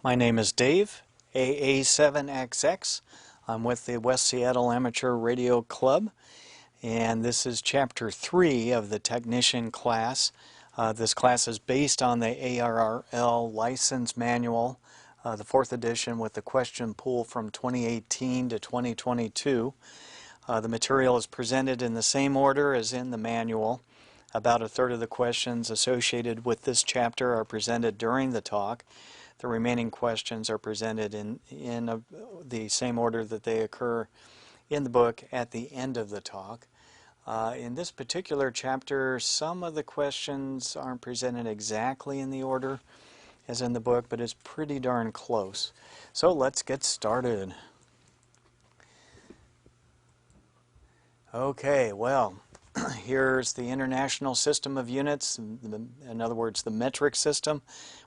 My name is Dave, AA7XX. I'm with the West Seattle Amateur Radio Club, and this is Chapter 3 of the Technician class. This class is based on the ARRL License Manual, the 4th edition with the question pool from 2018 to 2022. The material is presented in the same order as in the manual. About a third of the questions associated with this chapter are presented during the talk. The remaining questions are presented in the same order that they occur in the book at the end of the talk. In this particular chapter, some of the questions aren't presented exactly in the order as in the book, but it's pretty darn close. So let's get started. Okay, well, here's the International System of Units, in other words, the metric system.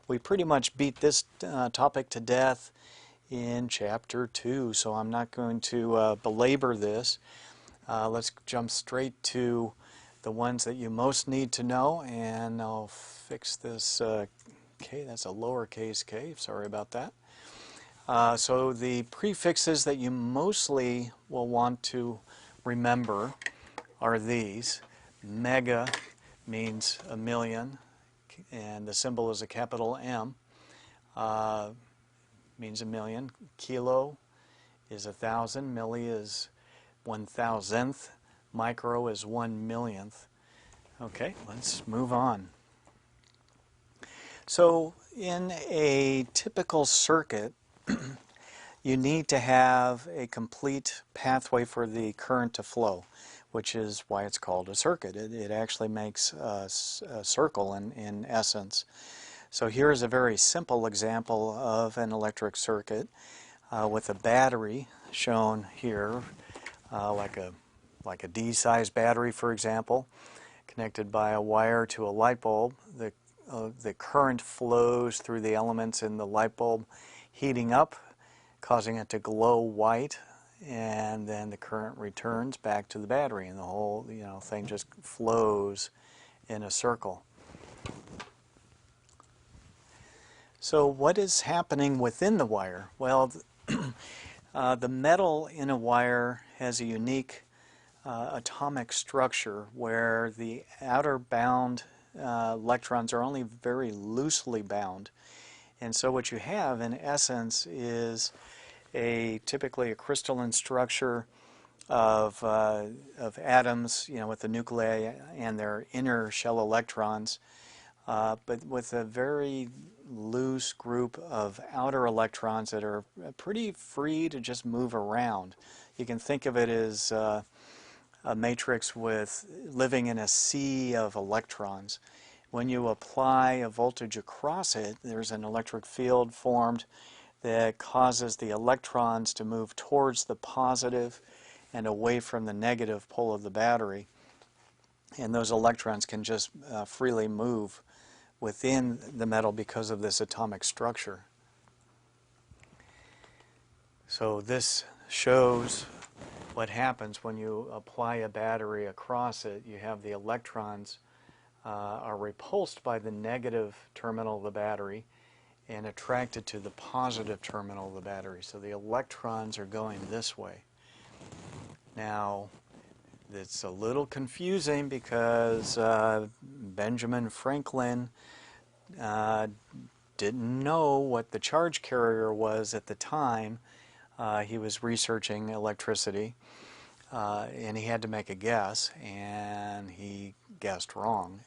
We pretty much beat this topic to death in Chapter 2, so I'm not going to belabor this. Let's jump straight to the ones that you most need to know, and I'll fix this K. That's a lowercase k, sorry about that. So the prefixes that you mostly will want to remember are these. Mega means a million, and the symbol is a capital M. Means a million. Kilo is 1,000. Milli is 1,000th. Micro is 1,000,000th. Okay, let's move on. So in a typical circuit, you need to have a complete pathway for the current to flow, which is why it's called a circuit. It actually makes a circle in essence. So here is a very simple example of an electric circuit with a battery shown here, like a D-sized battery, for example, connected by a wire to a light bulb. The current flows through the elements in the light bulb, heating up, causing it to glow white, and then the current returns back to the battery, and the whole thing just flows in a circle. So what is happening within the wire? Well, the metal in a wire has a unique atomic structure where the outer bound electrons are only very loosely bound. And so what you have in essence is typically a crystalline structure of atoms, with the nuclei and their inner shell electrons, but with a very loose group of outer electrons that are pretty free to just move around. You can think of it as a matrix with living in a sea of electrons. When you apply a voltage across it, there's an electric field formed that causes the electrons to move towards the positive and away from the negative pole of the battery. And those electrons can just freely move within the metal because of this atomic structure. So this shows what happens when you apply a battery across it. You have the electrons are repulsed by the negative terminal of the battery and attracted to the positive terminal of the battery. So the electrons are going this way. Now, it's a little confusing because Benjamin Franklin didn't know what the charge carrier was at the time. He was researching electricity, and he had to make a guess, and he guessed wrong.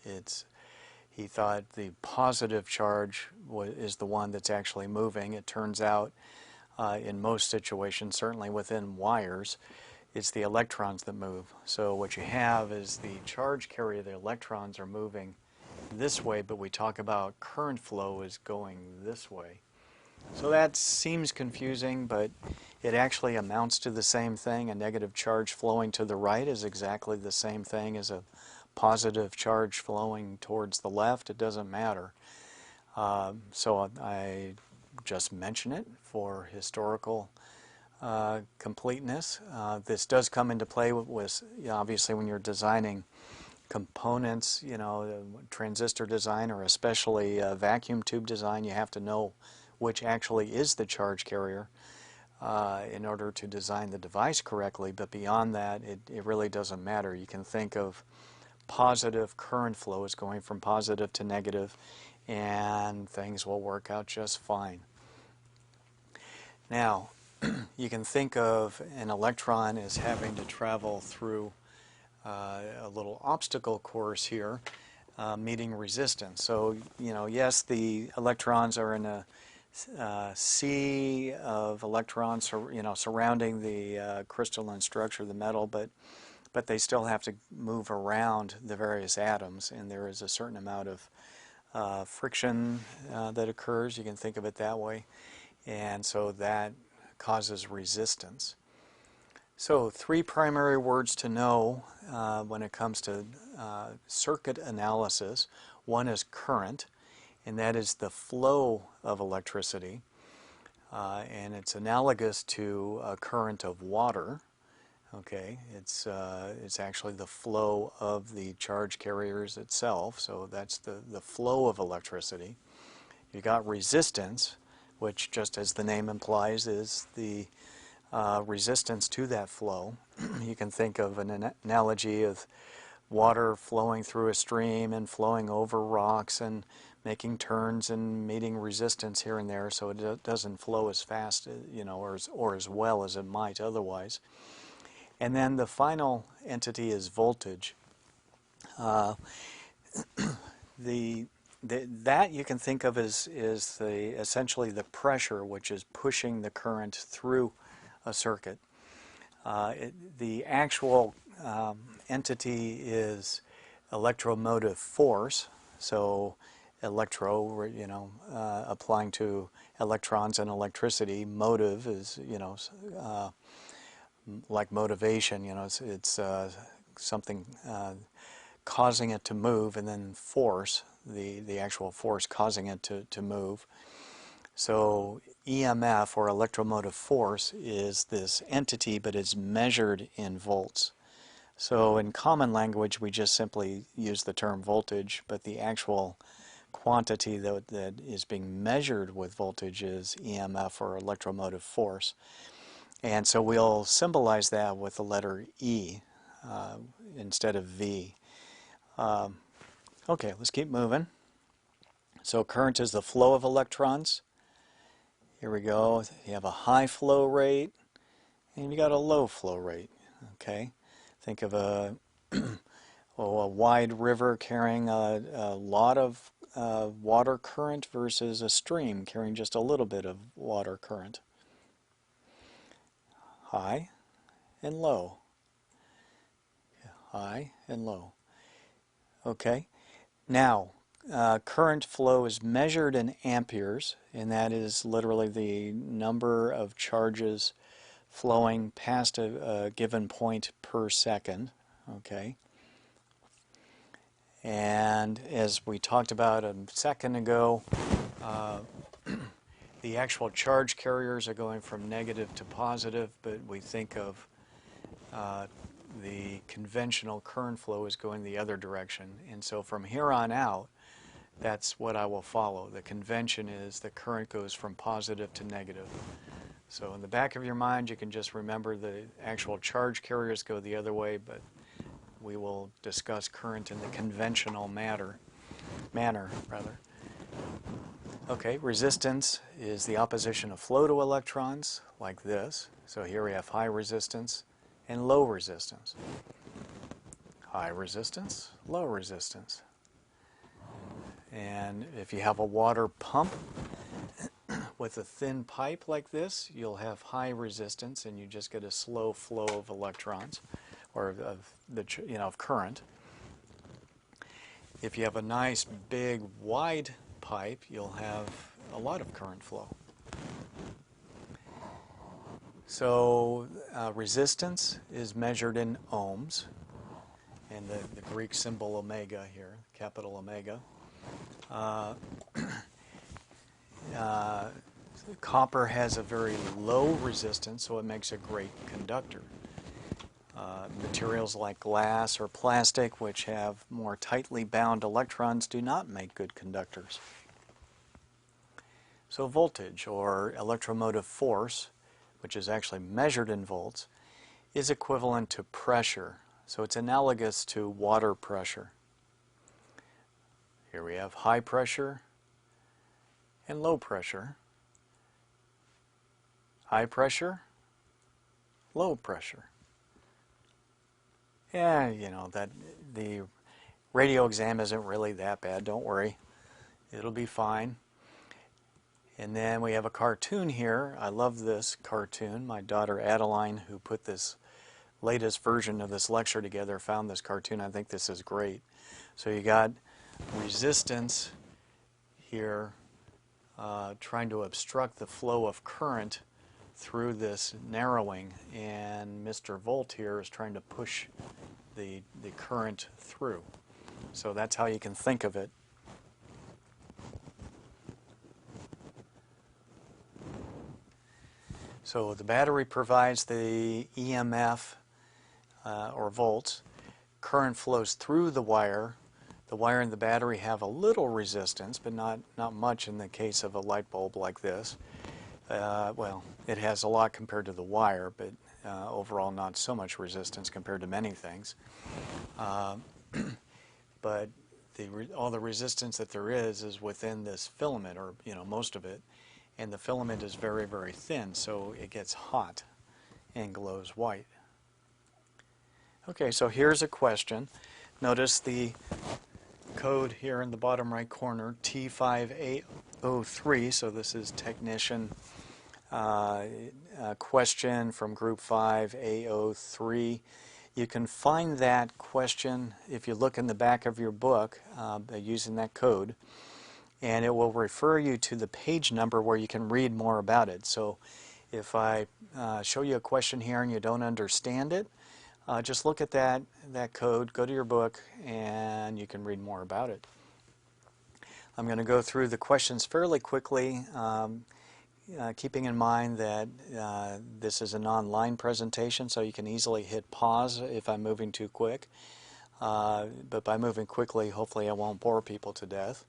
He thought the positive charge is the one that's actually moving. It turns out, in most situations, certainly within wires, it's the electrons that move. So what you have is the charge carrier, the electrons are moving this way, but we talk about current flow is going this way. So that seems confusing, but it actually amounts to the same thing. A negative charge flowing to the right is exactly the same thing as a positive charge flowing towards the left. It doesn't matter. So I just mention it for historical completeness. This does come into play with obviously when you're designing components, transistor design, or especially vacuum tube design. You have to know which actually is the charge carrier, in order to design the device correctly. But beyond that, it really doesn't matter. You can think of positive current flow as going from positive to negative, and things will work out just fine. Now, you can think of an electron as having to travel through a little obstacle course here, meeting resistance. So, yes, the electrons are in a sea of electrons, surrounding the crystalline structure of the metal, but they still have to move around the various atoms, and there is a certain amount of friction that occurs. You can think of it that way, and so that causes resistance. So 3 primary words to know when it comes to circuit analysis. One is current, and that is the flow of electricity, and it's analogous to a current of water. Okay, it's actually the flow of the charge carriers itself, so that's the flow of electricity. You got resistance, which, just as the name implies, is the resistance to that flow. You can think of an analogy of water flowing through a stream and flowing over rocks and making turns and meeting resistance here and there, so it doesn't flow as fast, or as well as it might otherwise. And then the final entity is voltage. That you can think of as essentially the pressure which is pushing the current through a circuit. The actual entity is electromotive force, so applying to electrons and electricity. Motive is, like motivation, it's something causing it to move, and then force, the actual force causing it to move. So EMF, or electromotive force, is this entity, but it's measured in volts. So in common language, we just simply use the term voltage, but the actual quantity that is being measured with voltage is EMF, or electromotive force. And so we'll symbolize that with the letter E instead of V. Okay, let's keep moving. So current is the flow of electrons. Here we go. You have a high flow rate, and you got a low flow rate. Okay, think of a wide river carrying a lot of water current versus a stream carrying just a little bit of water current. High and low. High and low. Okay, now current flow is measured in amperes, and that is literally the number of charges flowing past a given point per second. Okay, and as we talked about a second ago, the actual charge carriers are going from negative to positive, but we think of the conventional current flow is going the other direction. And so from here on out, that's what I will follow. The convention is the current goes from positive to negative. So in the back of your mind, you can just remember the actual charge carriers go the other way, but we will discuss current in the conventional manner. Okay, resistance is the opposition of flow to electrons, like this. So here we have high resistance and low resistance. High resistance, low resistance. And if you have a water pump with a thin pipe like this, you'll have high resistance, and you just get a slow flow of electrons, or of current. If you have a nice big wide pipe, you'll have a lot of current flow. So resistance is measured in ohms, and the Greek symbol omega here, capital omega. Copper has a very low resistance, so it makes a great conductor. Materials like glass or plastic, which have more tightly bound electrons, do not make good conductors. So voltage, or electromotive force, which is actually measured in volts, is equivalent to pressure. So it's analogous to water pressure. Here we have high pressure and low pressure. High pressure, low pressure. Yeah, you know, that the radio exam isn't really that bad, don't worry. It'll be fine. And then we have a cartoon here. I love this cartoon. My daughter Adeline, who put this latest version of this lecture together, found this cartoon. I think this is great. So you got resistance here trying to obstruct the flow of current through this narrowing, and Mr. Volt here is trying to push the current through. So that's how you can think of it. So the battery provides the EMF or volts. Current flows through the wire. The wire and the battery have a little resistance, but not much in the case of a light bulb like this. Well, it has a lot compared to the wire, but overall not so much resistance compared to many things. But all the resistance that there is within this filament, or most of it, and the filament is very, very thin, so it gets hot and glows white. Okay, so here's a question. Notice the code here in the bottom right corner, T5A03, so this is technician question from group 5A03. You can find that question if you look in the back of your book using that code, and it will refer you to the page number where you can read more about it. So if I show you a question here and you don't understand it, just look at that code, go to your book, and you can read more about it. I'm going to go through the questions fairly quickly, keeping in mind that this is an online presentation, so you can easily hit pause if I'm moving too quick. But by moving quickly, hopefully I won't bore people to death.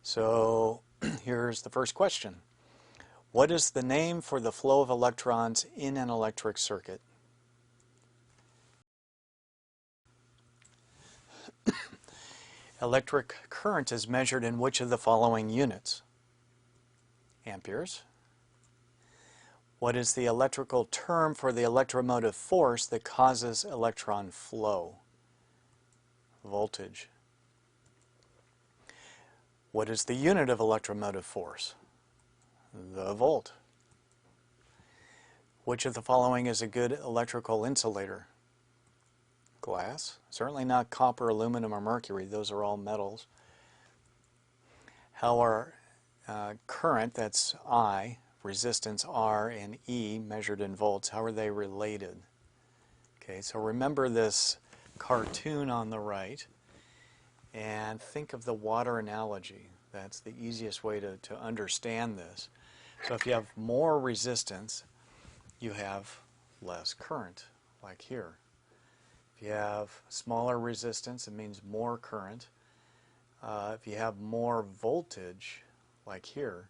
So here's the first question. What is the name for the flow of electrons in an electric circuit? Electric current is measured in which of the following units? Amperes. What is the electrical term for the electromotive force that causes electron flow? Voltage. What is the unit of electromotive force? The volt. Which of the following is a good electrical insulator? Glass. Certainly not copper, aluminum, or mercury. Those are all metals. How are current, that's I, resistance R, and E, measured in volts, how are they related? Okay, so remember this cartoon on the right, and think of the water analogy. That's the easiest way to understand this. So if you have more resistance, you have less current, like here. If you have smaller resistance, it means more current. If you have more voltage, like here,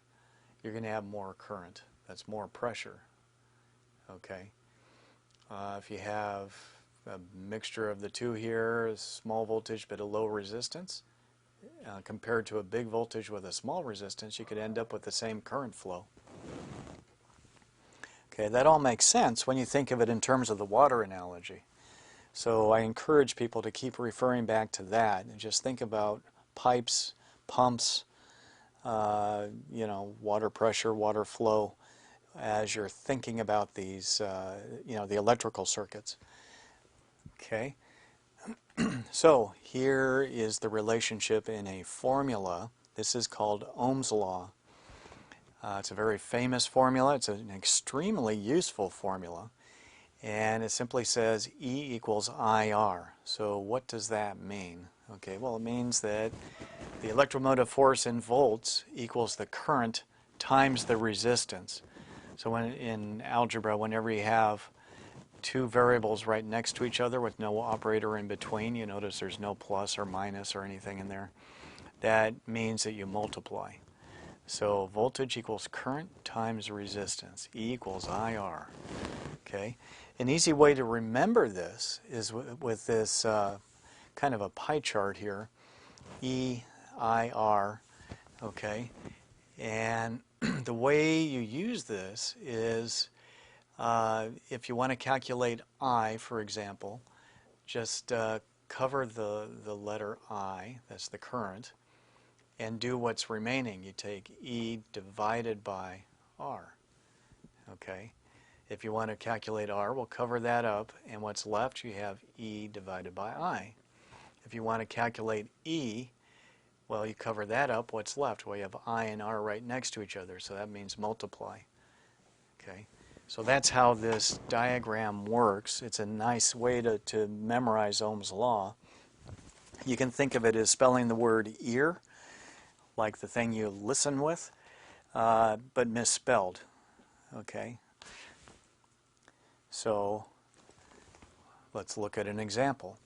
you're going to have more current. That's more pressure. Okay. If you have a mixture of the two here, small voltage but a low resistance, compared to a big voltage with a small resistance, you could end up with the same current flow. Okay, that all makes sense when you think of it in terms of the water analogy. So I encourage people to keep referring back to that and just think about pipes, pumps, water pressure, water flow, as you're thinking about these, the electrical circuits. Okay, so here is the relationship in a formula. This is called Ohm's law. It's a very famous formula. It's an extremely useful formula. And it simply says E equals IR. So what does that mean? Okay, well, it means that the electromotive force in volts equals the current times the resistance. So when in algebra, whenever you have two variables right next to each other with no operator in between, you notice there's no plus or minus or anything in there. That means that you multiply. So voltage equals current times resistance. E equals IR. Okay. An easy way to remember this is with this kind of a pie chart here. EIR. Okay. And the way you use this is if you want to calculate I, for example, just cover the letter I, that's the current, and do what's remaining. You take E divided by R. Okay. If you want to calculate R, we'll cover that up, and what's left you have E divided by I. If you want to calculate E, well, you cover that up, what's left? Well, you have I and R right next to each other, so that means multiply. Okay. So that's how this diagram works. It's a nice way to memorize Ohm's law. You can think of it as spelling the word ear, like the thing you listen with, but misspelled. Okay. So let's look at an example.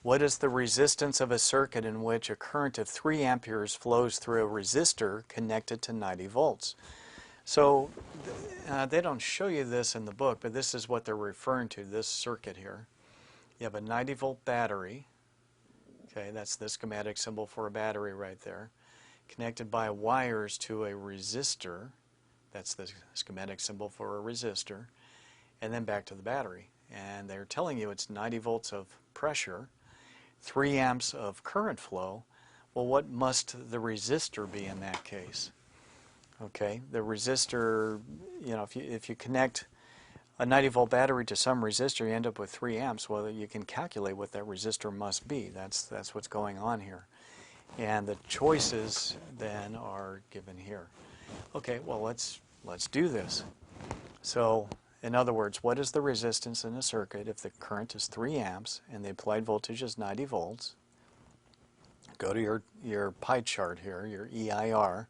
What is the resistance of a circuit in which a current of 3 amperes flows through a resistor connected to 90 volts? So they don't show you this in the book, but this is what they're referring to, this circuit here. You have a 90 volt battery. Okay, that's the schematic symbol for a battery right there, connected by wires to a resistor. That's the schematic symbol for a resistor, and then back to the battery. And they're telling you it's 90 volts of pressure, 3 amps of current flow. Well, what must the resistor be in that case? Okay, the resistor, you know, if you connect a 90 volt battery to some resistor, you end up with 3 amps. Well, you can calculate what that resistor must be. That's what's going on here. And the choices then are given here. Okay, well, let's do this. So, in other words, what is the resistance in a circuit if the current is 3 amps and the applied voltage is 90 volts? Go to your pie chart here, your EIR.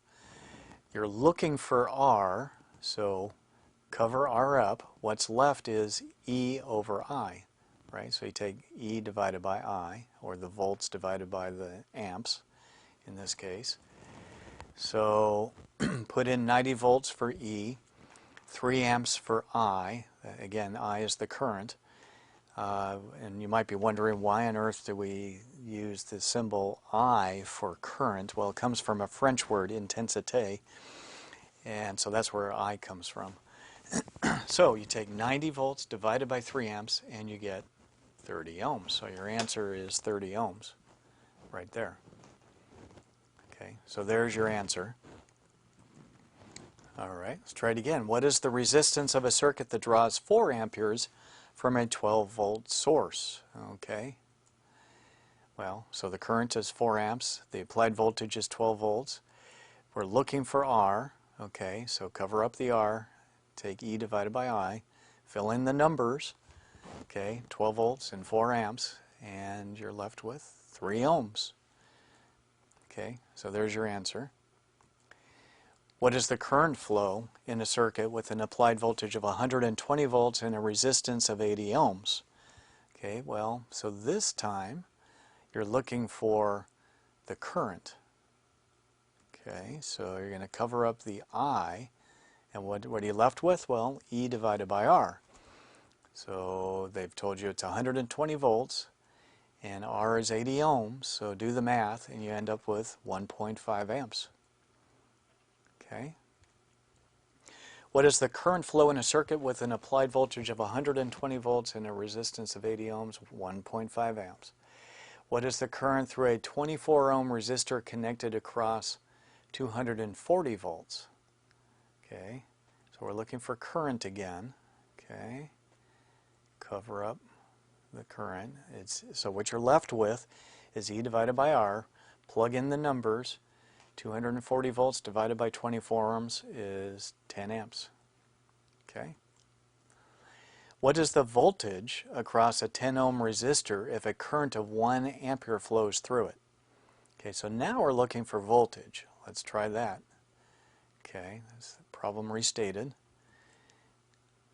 You're looking for R, so cover R up. What's left is E over I, right? So you take E divided by I, or the volts divided by the amps in this case. So put in 90 volts for E, 3 amps for I. Again, I is the current. And you might be wondering, why on earth do we use the symbol I for current? Well, it comes from a French word, intensité, and so that's where I comes from. So you take 90 volts divided by 3 amps, and you get 30 ohms. So your answer is 30 ohms, right there. Okay, so there's your answer. All right, let's try it again. What is the resistance of a circuit that draws 4 amperes from a 12-volt source? Okay. Well, so the current is 4 amps. The applied voltage is 12 volts. We're looking for R. Okay, so cover up the R. Take E divided by I. Fill in the numbers. Okay, 12 volts and 4 amps. And you're left with 3 ohms. Okay, so there's your answer. What is the current flow in a circuit with an applied voltage of 120 volts and a resistance of 80 ohms? Okay, well, so this time you're looking for the current. Okay, so you're going to cover up the I, and what are you left with? Well, E divided by R. So they've told you it's 120 volts, and R is 80 ohms, so do the math, and you end up with 1.5 amps. Okay. What is the current flow in a circuit with an applied voltage of 120 volts and a resistance of 80 ohms? 1.5 amps. What is the current through a 24 ohm resistor connected across 240 volts? Okay, so we're looking for current again. Okay, cover up the current. So what you're left with is E divided by R. Plug in the numbers. 240 volts divided by 24 ohms is 10 amps. Okay. What is the voltage across a 10 ohm resistor if a current of 1 ampere flows through it? Okay, so now we're looking for voltage. Let's try that. Okay, that's the problem restated.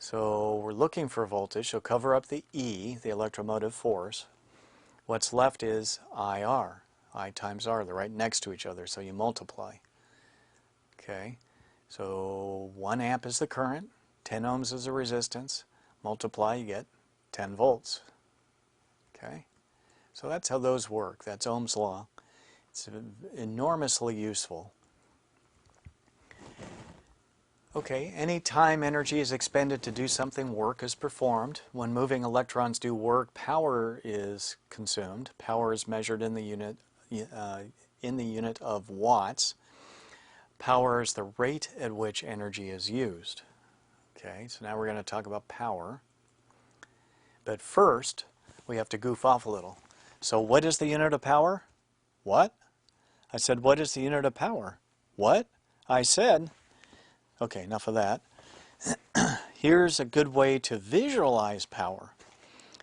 So we're looking for voltage, so cover up the E, the electromotive force. What's left is IR. I times R, they're right next to each other, so you multiply. Okay, so 1 amp is the current, 10 ohms is the resistance, multiply, you get 10 volts. Okay, so that's how those work. That's Ohm's law. It's enormously useful. Okay, any time energy is expended to do something, work is performed. When moving electrons do work, power is consumed. Power is measured in the unit of watts. Power is the rate at which energy is used. Okay, so now we're going to talk about power. But first, we have to goof off a little. So what is the unit of power? What? I said, what is the unit of power? What? I said, okay, enough of that. Here's a good way to visualize power.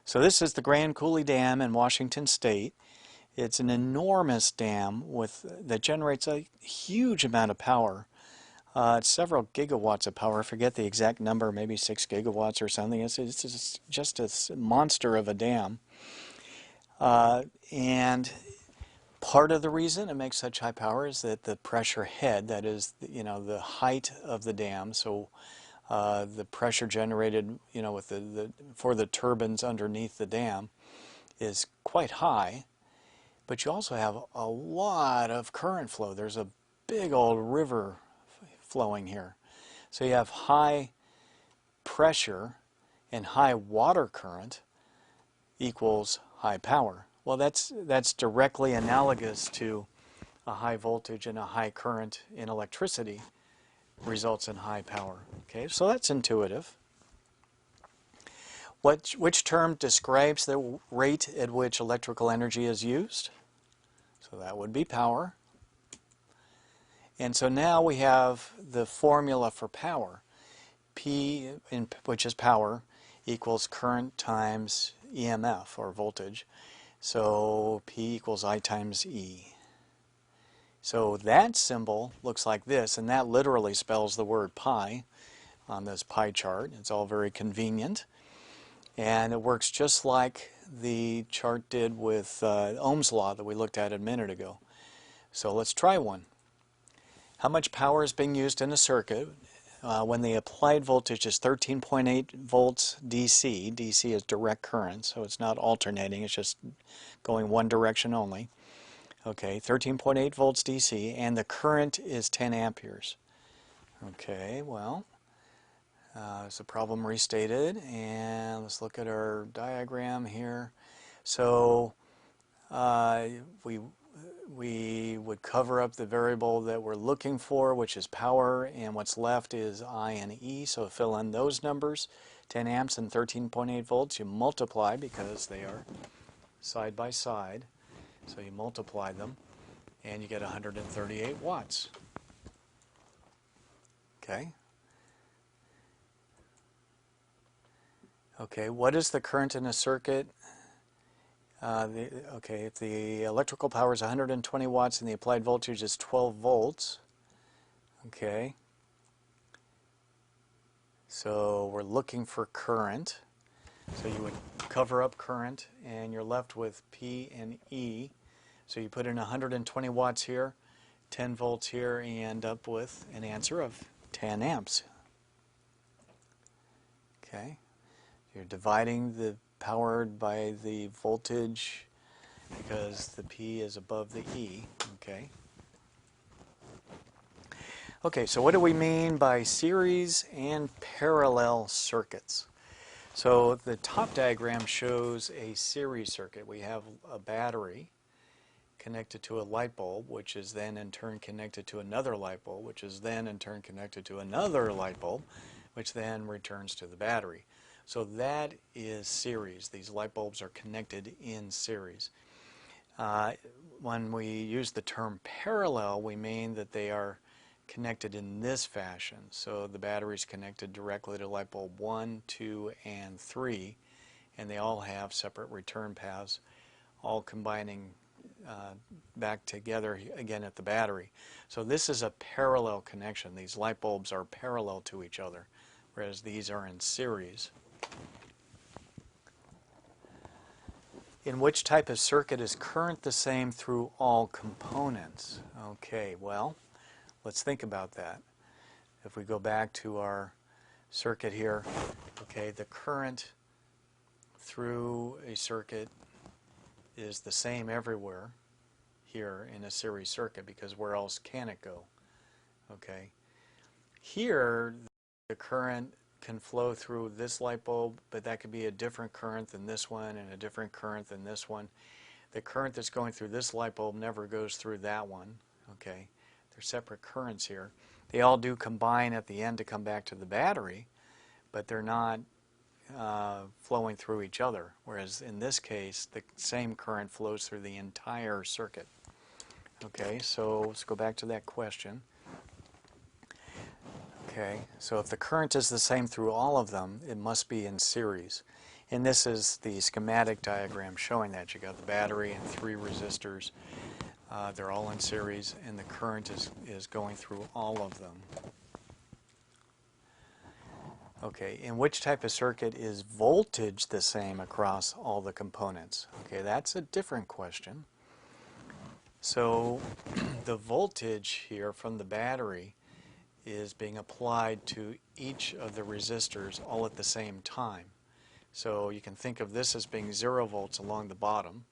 So this is the Grand Coulee Dam in Washington State. It's an enormous dam that generates a huge amount of power. It's several gigawatts of power. I forget the exact number, maybe 6 gigawatts or something. It's just a monster of a dam. And part of the reason it makes such high power is that the pressure head, that is, the height of the dam, so the pressure generated, with for the turbines underneath the dam is quite high. But you also have a lot of current flow. There's a big old river flowing here. So you have high pressure and high water current equals high power. Well, that's directly analogous to a high voltage and a high current in electricity results in high power. Okay, so that's intuitive. Which term describes the rate at which electrical energy is used? So that would be power. And so now we have the formula for power. P, which is power, equals current times EMF, or voltage. So P equals I times E. So that symbol looks like this, and that literally spells the word pi on this pie chart. It's all very convenient. And it works just like the chart did with Ohm's law that we looked at a minute ago. So let's try one. How much power is being used in a circuit when the applied voltage is 13.8 volts DC? DC is direct current, so it's not alternating, it's just going one direction only. Okay, 13.8 volts DC, and the current is 10 amperes. Okay, well, it's a problem restated, and let's look at our diagram here. So we would cover up the variable that we're looking for, which is power, and what's left is I and E, so fill in those numbers. 10 amps and 13.8 volts, you multiply because they are side by side, so you multiply them, and you get 138 watts. Okay. Okay, what is the current in a circuit? If the electrical power is 120 watts and the applied voltage is 12 volts, okay, so we're looking for current. So you would cover up current, and you're left with P and E. So you put in 120 watts here, 10 volts here, and you end up with an answer of 10 amps. Okay. You're dividing the power by the voltage because the P is above the E. Okay. Okay, so what do we mean by series and parallel circuits? So the top diagram shows a series circuit. We have a battery connected to a light bulb, which is then in turn connected to another light bulb, which is then in turn connected to another light bulb, which then returns to the battery. So that is series. These light bulbs are connected in series. When we use the term parallel, we mean that they are connected in this fashion. So the battery is connected directly to light bulb 1, 2, and 3, and they all have separate return paths, all combining back together again at the battery. So this is a parallel connection. These light bulbs are parallel to each other, whereas these are in series. In which type of circuit is current the same through all components? Okay, well, let's think about that. If we go back to our circuit here, okay, the current through a circuit is the same everywhere here in a series circuit, because where else can it go? Okay. Here, the current can flow through this light bulb, but that could be a different current than this one and a different current than this one. The current that's going through this light bulb never goes through that one. Okay. They're separate currents here. They all do combine at the end to come back to the battery, but they're not flowing through each other, whereas in this case the same current flows through the entire circuit. Okay, so let's go back to that question. Okay, so if the current is the same through all of them, it must be in series. And this is the schematic diagram showing that. You got the battery and 3 resistors. They're all in series, and the current is going through all of them. Okay, in which type of circuit is voltage the same across all the components? Okay, that's a different question. So the voltage here from the battery is being applied to each of the resistors all at the same time. So you can think of this as being 0 volts along the bottom,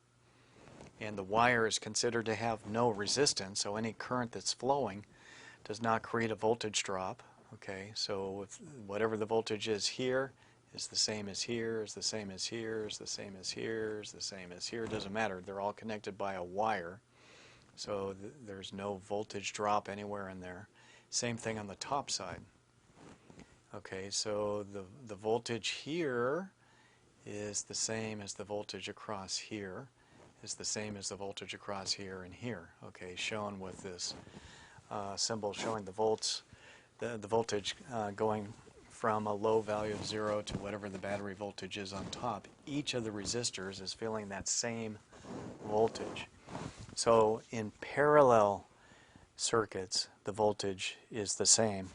and the wire is considered to have no resistance, so any current that's flowing does not create a voltage drop. Okay, so if whatever the voltage is here is the same as here, is the same as here, is the same as here, is the same as here, it doesn't matter. They're all connected by a wire, so there's no voltage drop anywhere in there. Same thing on the top side. Okay, so the voltage here is the same as the voltage across here, is the same as the voltage across here and here. Okay, shown with this symbol showing the volts. The voltage going from a low value of 0 to whatever the battery voltage is on top. Each of the resistors is feeling that same voltage. So in parallel circuits, the voltage is the same.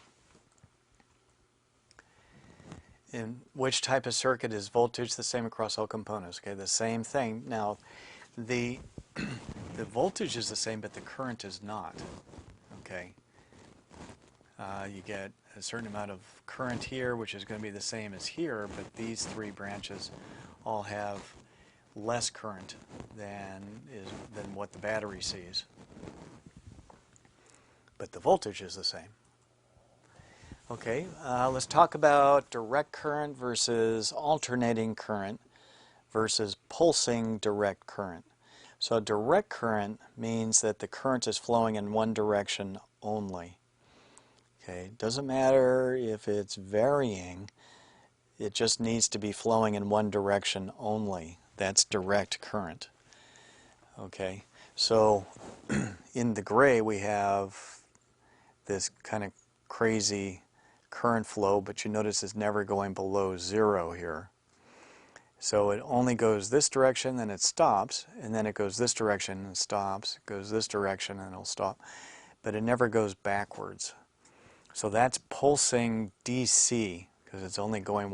In which type of circuit is voltage the same across all components? Okay, the same thing. Now, the voltage is the same, but the current is not. Okay. You get a certain amount of current here, which is going to be the same as here, but these 3 branches all have less current than what the battery sees. But the voltage is the same. Okay, let's talk about direct current versus alternating current versus pulsing direct current. So direct current means that the current is flowing in one direction only. Okay, doesn't matter if it's varying, it just needs to be flowing in one direction only. That's direct current. Okay, so in the gray we have this kind of crazy current flow, but you notice it's never going below 0 here. So it only goes this direction, then it stops, and then it goes this direction and stops, it goes this direction and it'll stop, but it never goes backwards. So that's pulsing DC, because it's only going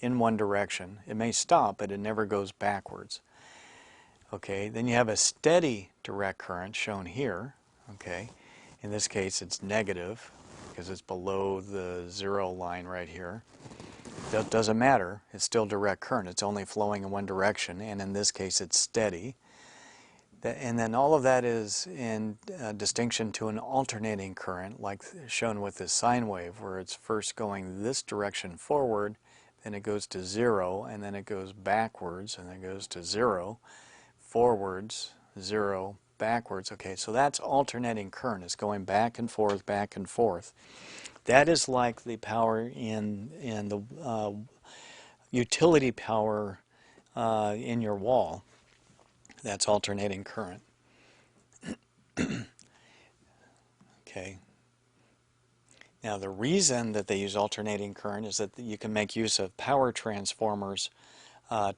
in one direction. It may stop, but it never goes backwards. Okay, then you have a steady direct current shown here. Okay, in this case it's negative because it's below the 0 line right here. That doesn't matter, it's still direct current. It's only flowing in one direction, and in this case it's steady. And then all of that is in distinction to an alternating current, like shown with this sine wave, where it's first going this direction forward, then it goes to 0, and then it goes backwards, and then it goes to 0, forwards, 0, backwards. Okay, so that's alternating current. It's going back and forth, back and forth. That is like the power in the utility power in your wall. That's alternating current. Okay. Now the reason that they use alternating current is that you can make use of power transformers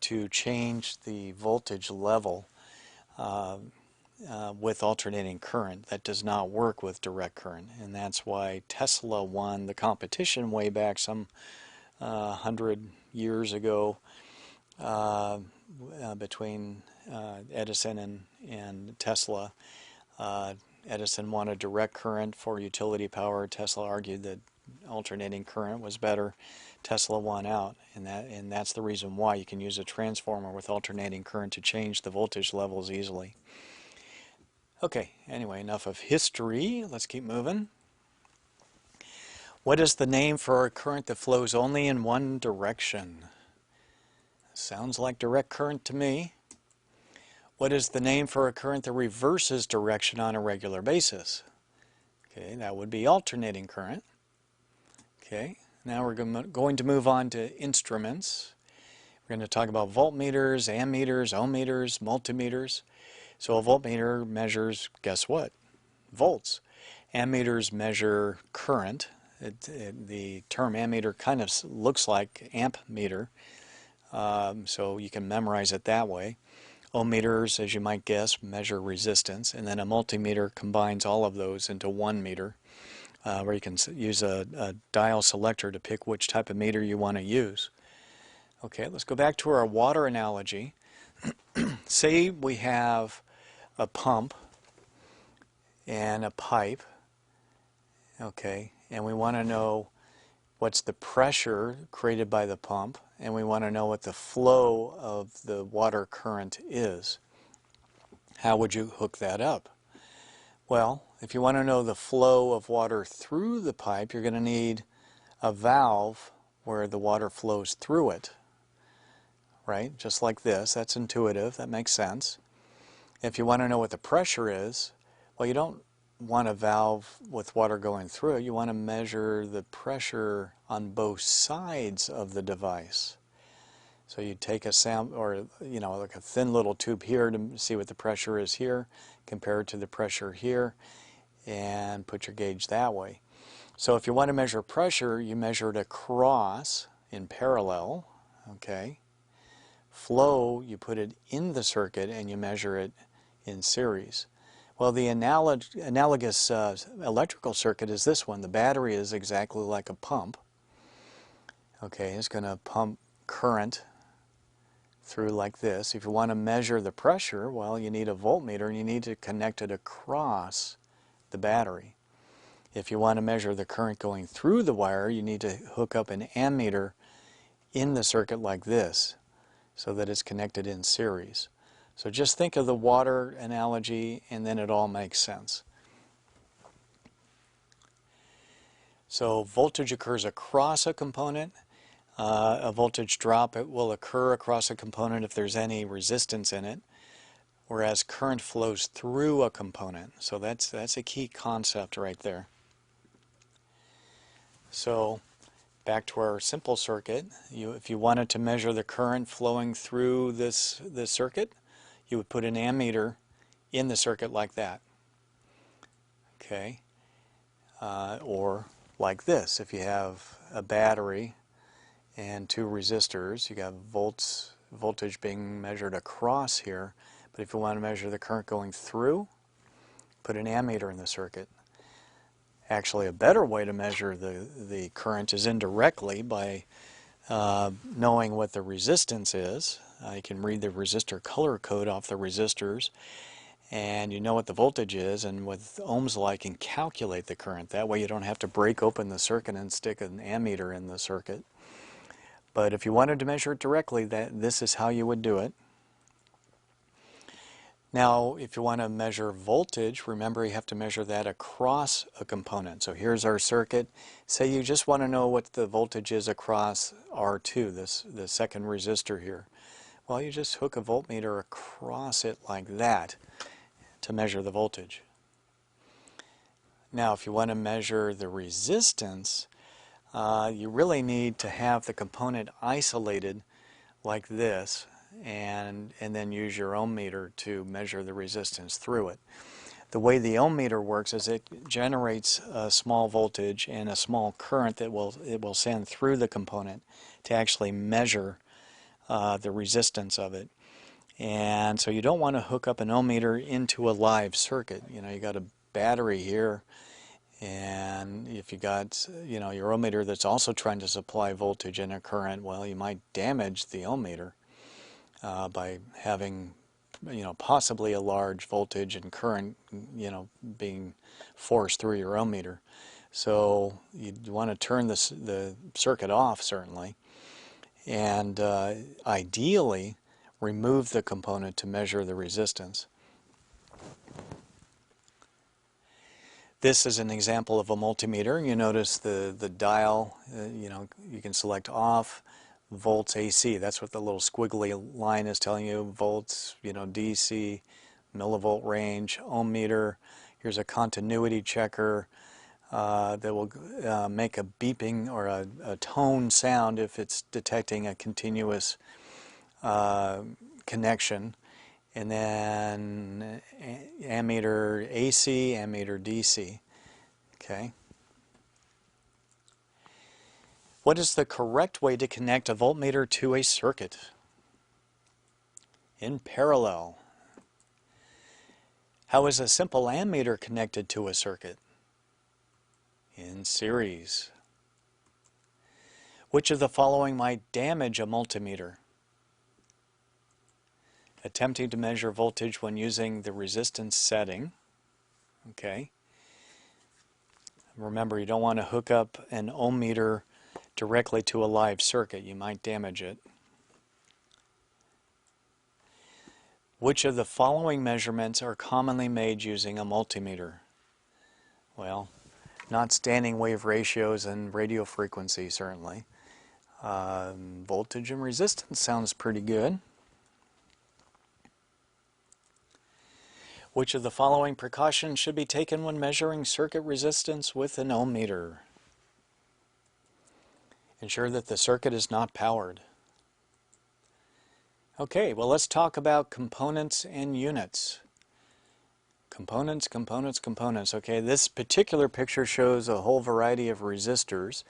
to change the voltage level with alternating current. That does not work with direct current, and that's why Tesla won the competition way back some 100 years ago between Edison and Tesla Edison wanted direct current for utility power. Tesla argued that alternating current was better. Tesla won out, and that's the reason why you can use a transformer with alternating current to change the voltage levels easily. Okay, anyway, enough of history. Let's keep moving. What is the name for a current that flows only in one direction? Sounds like direct current to me. What is the name for a current that reverses direction on a regular basis? Okay, that would be alternating current. Okay, now we're going to move on to instruments. We're going to talk about voltmeters, ammeters, ohmmeters, multimeters. So a voltmeter measures, guess what? Volts. Ammeters measure current. The term ammeter kind of looks like amp meter, so you can memorize it that way. Ohmmeters, as you might guess, measure resistance, and then a multimeter combines all of those into 1 meter, where you can use a dial selector to pick which type of meter you want to use. Okay, let's go back to our water analogy. Say we have a pump and a pipe, okay, and we want to know what's the pressure created by the pump, and we want to know what the flow of the water current is. How would you hook that up? Well, if you want to know the flow of water through the pipe, you're going to need a valve where the water flows through it, right? Just like this. That's intuitive. That makes sense. If you want to know what the pressure is, well, you don't want a valve with water going through it. You want to measure the pressure on both sides of the device. So you take a sample, or like a thin little tube here to see what the pressure is here, compare it to the pressure here, and put your gauge that way. So if you want to measure pressure, you measure it across in parallel, okay? Flow, you put it in the circuit and you measure it in series. Well, the analogous electrical circuit is this one. The battery is exactly like a pump. Okay, it's going to pump current through like this. If you want to measure the pressure, well, you need a voltmeter and you need to connect it across the battery. If you want to measure the current going through the wire, you need to hook up an ammeter in the circuit like this so that it's connected in series. So just think of the water analogy and then it all makes sense. So voltage occurs across a component. A voltage drop, it will occur across a component if there's any resistance in it, whereas current flows through a component. So that's a key concept right there. So back to our simple circuit, if you wanted to measure the current flowing through this circuit, you would put an ammeter in the circuit like that. Okay, or like this. If you have a battery and 2 resistors, you got voltage being measured across here. But if you want to measure the current going through, put an ammeter in the circuit. Actually, a better way to measure the current is indirectly by knowing what the resistance is. You can read the resistor color code off the resistors, and you know what the voltage is, and with Ohm's law you can calculate the current. That way you don't have to break open the circuit and stick an ammeter in the circuit. But if you wanted to measure it directly, this is how you would do it. Now, if you want to measure voltage, remember you have to measure that across a component. So here's our circuit. Say you just want to know what the voltage is across R2, the second resistor here. Well, you just hook a voltmeter across it like that to measure the voltage. Now, if you want to measure the resistance, you really need to have the component isolated like this, and then use your ohm meter to measure the resistance through it. The way the ohm meter works is it generates a small voltage and a small current that it will send through the component to actually measure the resistance of it. And so you don't want to hook up an ohm meter into a live circuit. You got a battery here, and if you got your ohm meter that's also trying to supply voltage and a current, well, you might damage the ohm meter by having possibly a large voltage and current, being forced through your ohm meter. So you'd want to turn the circuit off, certainly, and ideally remove the component to measure the resistance. This is an example of a multimeter. You notice the dial, you can select off, volts AC. That's what the little squiggly line is telling you. Volts, DC, millivolt range, ohm meter. Here's a continuity checker that will make a beeping or a tone sound if it's detecting a continuous connection. And then ammeter AC, ammeter DC. Okay. What is the correct way to connect a voltmeter to a circuit? In parallel. How is a simple ammeter connected to a circuit? In series. Which of the following might damage a multimeter? Attempting to measure voltage when using the resistance setting. Okay. Remember, you don't want to hook up an ohm meter directly to a live circuit. You might damage it. Which of the following measurements are commonly made using a multimeter? Well, not standing wave ratios and radio frequency, certainly. Voltage and resistance sounds pretty good. Which of the following precautions should be taken when measuring circuit resistance with an ohm meter? Ensure that the circuit is not powered. Okay, well, let's talk about components and units. Components, components, components. Okay, this particular picture shows a whole variety of resistors.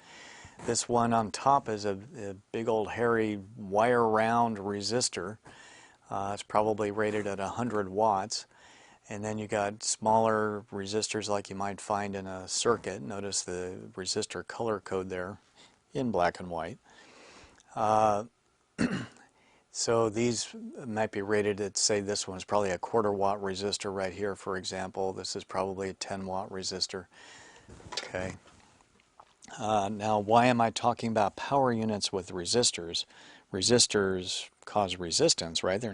This one on top is a big old hairy wire round resistor. It's probably rated at 100 watts. And then you got smaller resistors like you might find in a circuit. Notice the resistor color code there in black and white. So these might be rated at, say, this one's probably a 1/4 watt resistor right here, for example. This is probably a 10 watt resistor. Okay. Now, why am I talking about power units with resistors? Resistors cause resistance, right?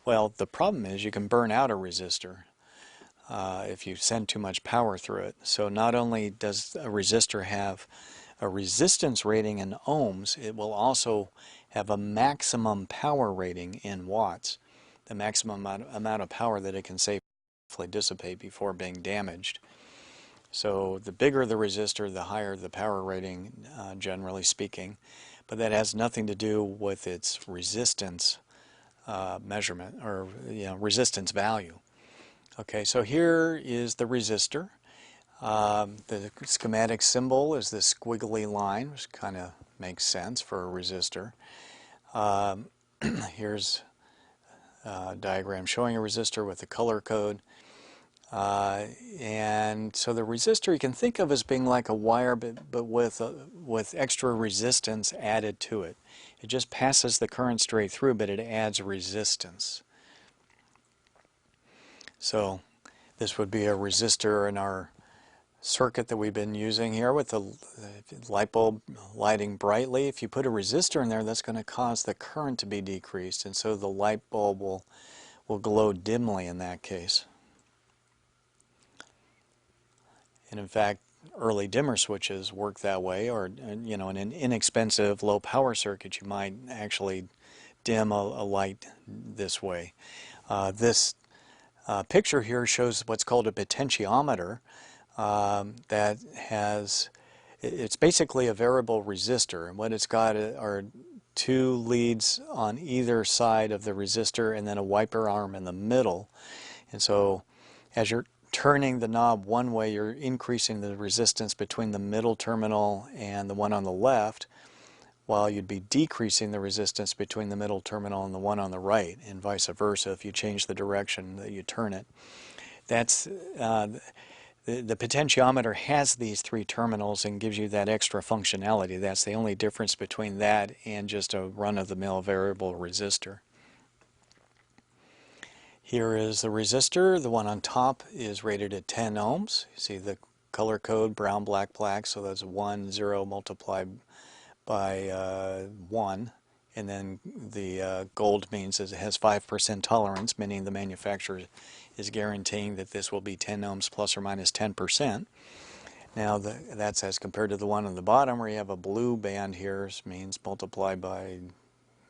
Well, the problem is you can burn out a resistor if you send too much power through it. So not only does a resistor have a resistance rating in ohms, it will also have a maximum power rating in watts, the maximum amount of power that it can safely dissipate before being damaged. So the bigger the resistor, the higher the power rating, generally speaking, but that has nothing to do with its resistance measurement or resistance value. Okay, so here is the resistor. The schematic symbol is this squiggly line, which kind of makes sense for a resistor. Here's a diagram showing a resistor with the color code. And so the resistor you can think of as being like a wire, but with extra resistance added to it. It just passes the current straight through, but it adds resistance. So this would be a resistor in our circuit that we've been using here with the light bulb lighting brightly. If you put a resistor in there, that's going to cause the current to be decreased, and so the light bulb will glow dimly in that case. And in fact, early dimmer switches work that way, or in an inexpensive low power circuit you might actually dim a light this way. This picture here shows what's called a potentiometer. That it's basically a variable resistor, and what it's got are 2 leads on either side of the resistor and then a wiper arm in the middle. And so as you're turning the knob one way, you're increasing the resistance between the middle terminal and the one on the left, while you'd be decreasing the resistance between the middle terminal and the one on the right, and vice versa if you change the direction that you turn it. That's the potentiometer has these 3 terminals and gives you that extra functionality. That's the only difference between that and just a run-of-the-mill variable resistor. Here is the resistor. The one on top is rated at 10 ohms. You see the color code, brown, black, black, so that's 1, 0 multiplied by 1. And then the gold means it has 5% tolerance, meaning the manufacturer is guaranteeing that this will be 10 ohms plus or minus 10%. Now that's as compared to the one on the bottom where you have a blue band here, means multiplied by,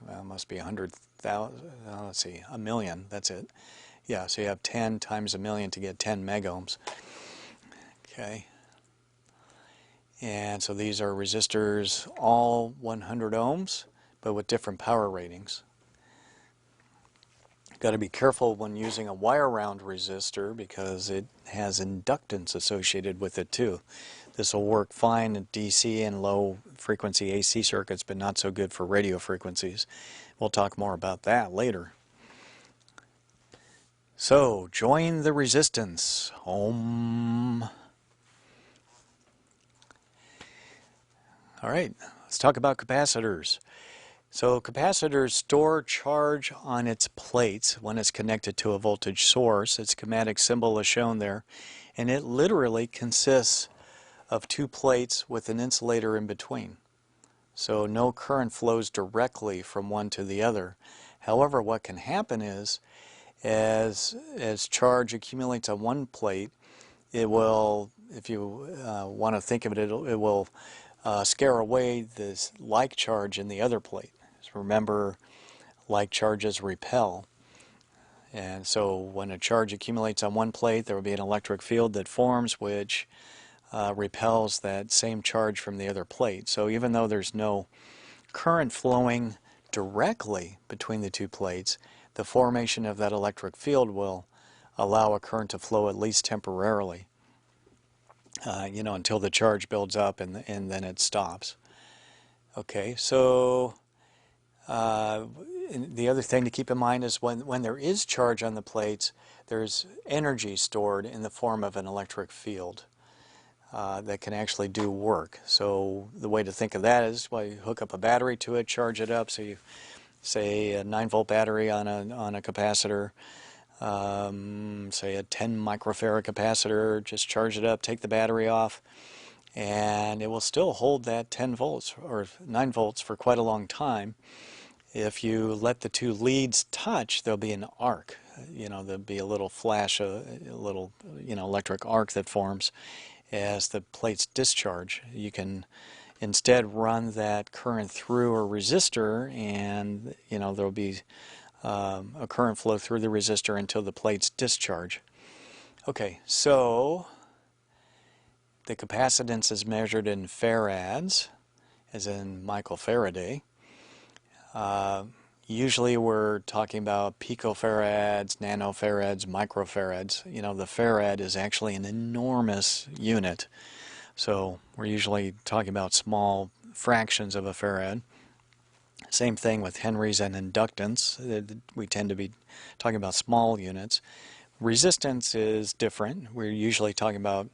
well, it must be 100,000, let's see, a million, that's it. Yeah, so you have 10 times a million to get 10 megohms. Okay. And so these are resistors, all 100 ohms, but with different power ratings. You've got to be careful when using a wire-wound resistor because it has inductance associated with it too. This will work fine at DC and low-frequency AC circuits, but not so good for radio frequencies. We'll talk more about that later. So, join the resistance. Om. All right, let's talk about capacitors. So capacitors store charge on its plates when it's connected to a voltage source. Its schematic symbol is shown there, and it literally consists of two plates with an insulator in between. So no current flows directly from one to the other. However, what can happen is, as charge accumulates on one plate, it will, if you want to think of it, it will scare away this like charge in the other plate. So remember, like charges repel. And so when a charge accumulates on one plate, there will be an electric field that forms which repels that same charge from the other plate. So even though there's no current flowing directly between the two plates, the formation of that electric field will allow a current to flow at least temporarily. Until the charge builds up and then it stops. Okay, so the other thing to keep in mind is when there is charge on the plates, there's energy stored in the form of an electric field that can actually do work. So the way to think of that is, well, you hook up a battery to it, charge it up. So you say a 9-volt battery on a capacitor. Say a 10 microfarad capacitor, just charge it up, take the battery off, and it will still hold that 10 volts or 9 volts for quite a long time. If you let the two leads touch, there'll be an arc. There'll be a little flash, a little electric arc that forms as the plates discharge. You can instead run that current through a resistor, and there'll be a current flow through the resistor until the plates discharge. Okay, so the capacitance is measured in farads, as in Michael Faraday. Usually we're talking about picofarads, nanofarads, microfarads. The farad is actually an enormous unit. So we're usually talking about small fractions of a farad. Same thing with henries and inductance. We tend to be talking about small units. Resistance is different. We're usually talking about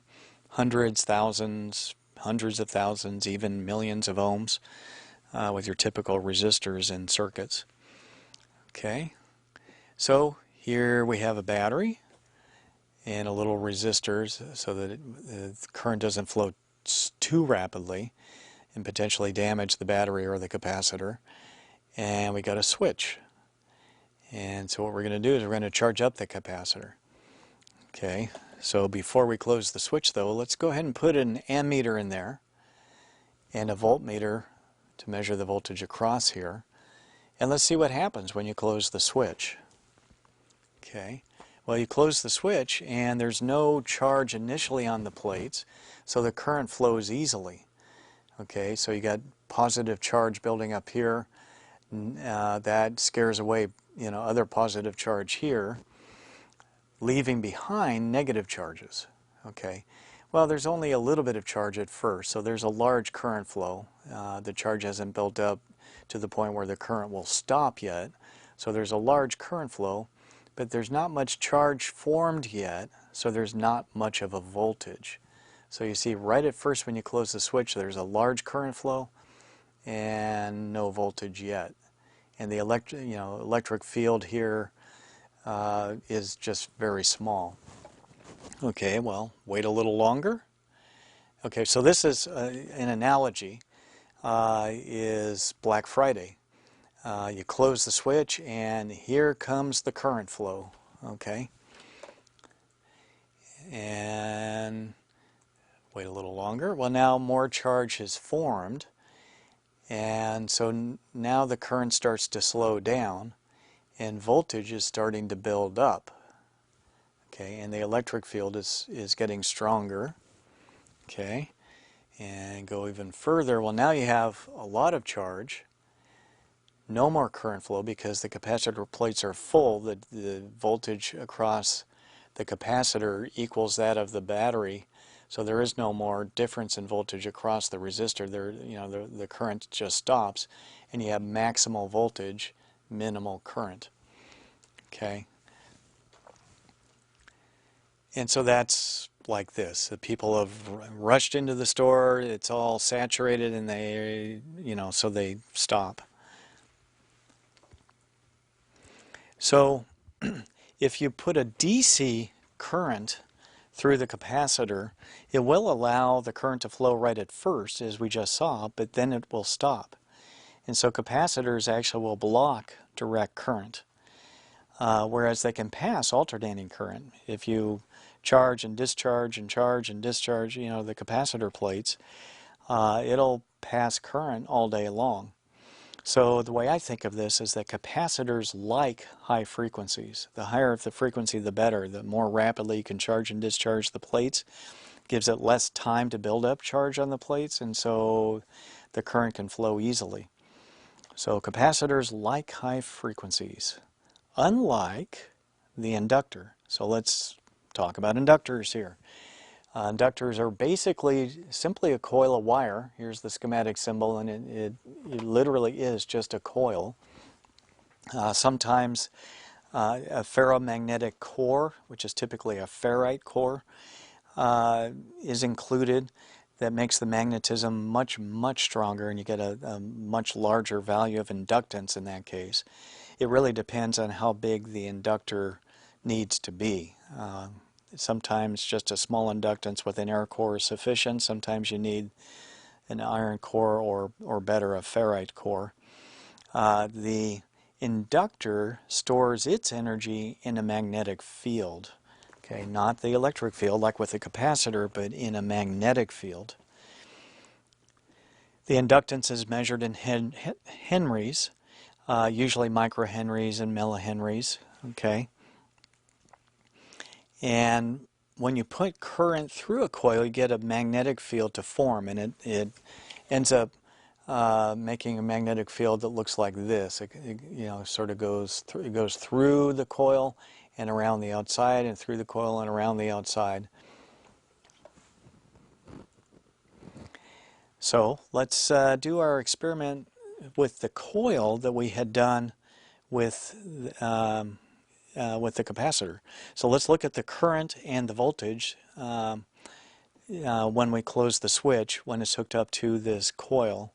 hundreds, thousands, hundreds of thousands, even millions of ohms with your typical resistors and circuits. Okay, so here we have a battery and a little resistor so that the current doesn't flow too rapidly and potentially damage the battery or the capacitor. And we got a switch. And so what we're going to do is we're going to charge up the capacitor. Okay, so before we close the switch though, let's go ahead and put an ammeter in there and a voltmeter to measure the voltage across here. And let's see what happens when you close the switch. Okay, well, you close the switch and there's no charge initially on the plates, so the current flows easily. Okay, so you got positive charge building up here. That scares away other positive charge here, leaving behind negative charges. Okay, well, there's only a little bit of charge at first, so there's a large current flow. The charge hasn't built up to the point where the current will stop yet, so there's a large current flow, but there's not much charge formed yet, so there's not much of a voltage. So you see right at first when you close the switch, there's a large current flow and no voltage yet. And the electric field here is just very small. Okay, well, wait a little longer. Okay, so this is an analogy, is Black Friday. You close the switch and here comes the current flow. Okay, and wait a little longer. Well, now more charge has formed, and so now the current starts to slow down and voltage is starting to build up. Okay, and the electric field is getting stronger. Okay, and go even further. Well, now you have a lot of charge, no more current flow because the capacitor plates are full. The voltage across the capacitor equals that of the battery, so there is no more difference in voltage across the resistor. The current just stops, and you have maximal voltage, minimal current. Okay, and so that's like this. The people have rushed into the store, it's all saturated, and so they stop. So if you put a DC current through the capacitor, it will allow the current to flow right at first, as we just saw, but then it will stop. And so capacitors actually will block direct current, whereas they can pass alternating current. If you charge and discharge and charge and discharge, the capacitor plates, it'll pass current all day long. So the way I think of this is that capacitors like high frequencies. The higher the frequency, the better. The more rapidly you can charge and discharge the plates, gives it less time to build up charge on the plates, and so the current can flow easily. So capacitors like high frequencies, unlike the inductor. So let's talk about inductors here. Inductors are basically simply a coil of wire. Here's the schematic symbol, and it literally is just a coil. Sometimes a ferromagnetic core, which is typically a ferrite core, is included. That makes the magnetism much, much stronger, and you get a much larger value of inductance in that case. It really depends on how big the inductor needs to be. Sometimes just a small inductance with an air core is sufficient. Sometimes you need an iron core or better, a ferrite core. The inductor stores its energy in a magnetic field. Okay, not the electric field like with a capacitor, but in a magnetic field. The inductance is measured in henries, usually microhenries and millihenries. Okay. And when you put current through a coil, you get a magnetic field to form, and it ends up making a magnetic field that looks like this. It sort of goes through the coil and around the outside, and through the coil and around the outside. So let's do our experiment with the coil that we had done with the capacitor. So let's look at the current and the voltage when we close the switch, when it's hooked up to this coil.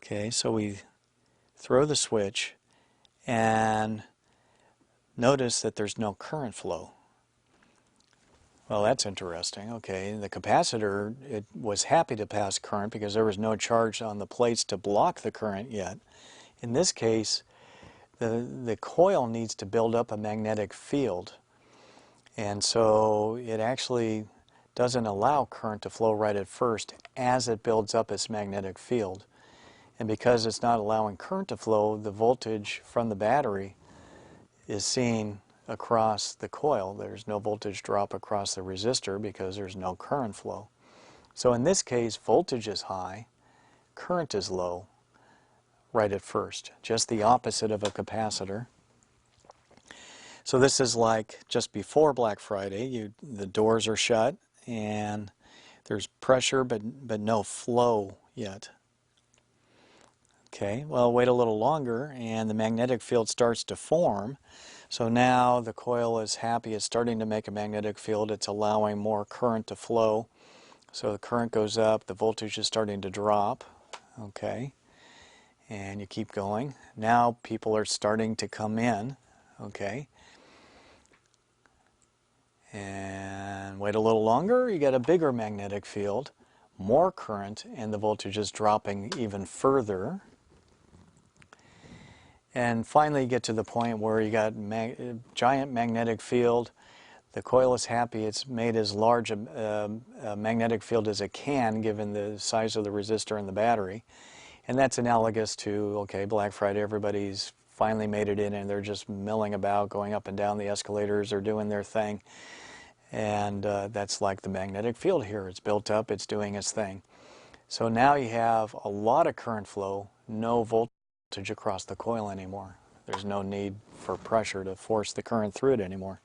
Okay, so we throw the switch and notice that there's no current flow. Well, that's interesting. Okay, the capacitor, it was happy to pass current because there was no charge on the plates to block the current yet. In this case, the coil needs to build up a magnetic field, and so it actually doesn't allow current to flow right at first as it builds up its magnetic field. And because it's not allowing current to flow, the voltage from the battery is seen across the coil. There's no voltage drop across the resistor because there's no current flow. So in this case, voltage is high, current is low right at first, just the opposite of a capacitor. So this is like just before Black Friday. The doors are shut and there's pressure but no flow yet. Okay, well, wait a little longer and the magnetic field starts to form. So now the coil is happy, it's starting to make a magnetic field, it's allowing more current to flow. So the current goes up, the voltage is starting to drop. Okay, and you keep going. Now people are starting to come in. Okay, And wait a little longer, you get a bigger magnetic field, more current, and the voltage is dropping even further. And finally you get to the point where you got giant magnetic field. The coil is happy. It's made as large a magnetic field as it can given the size of the resistor and the battery. And that's analogous to, okay, Black Friday, everybody's finally made it in and they're just milling about, going up and down the escalators or doing their thing. And that's like the magnetic field here. It's built up, it's doing its thing. So now you have a lot of current flow, no voltage across the coil anymore. There's no need for pressure to force the current through it anymore.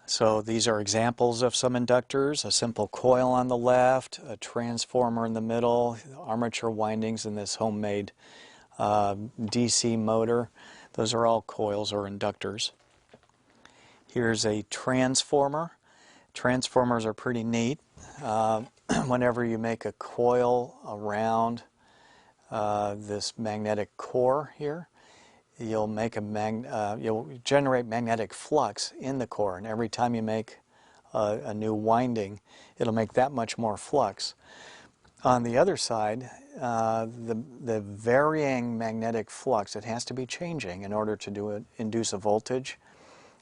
So these are examples of some inductors: a simple coil on the left, a transformer in the middle, armature windings in this homemade DC motor. Those are all coils or inductors. Here's a transformer. Transformers are pretty neat. Whenever you make a coil around this magnetic core here, you'll generate magnetic flux in the core, and every time you make a new winding, it'll make that much more flux. On the other side, the varying magnetic flux, it has to be changing in order to induce a voltage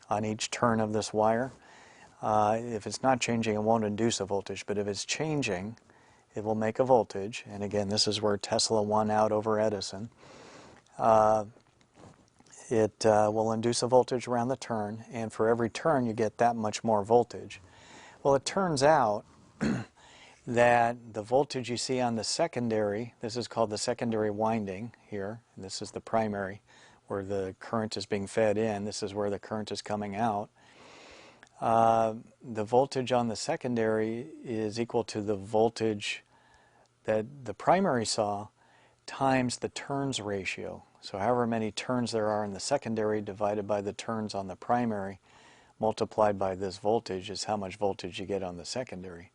on each turn of this wire. If it's not changing, it won't induce a voltage, but if it's changing, it will make a voltage. And again, this is where Tesla won out over Edison. It will induce a voltage around the turn, and for every turn you get that much more voltage. Well, it turns out that the voltage you see on the secondary, this is called the secondary winding here, and this is the primary where the current is being fed in, this is where the current is coming out. The voltage on the secondary is equal to the voltage that the primary saw times the turns ratio. So however many turns there are in the secondary divided by the turns on the primary multiplied by this voltage is how much voltage you get on the secondary.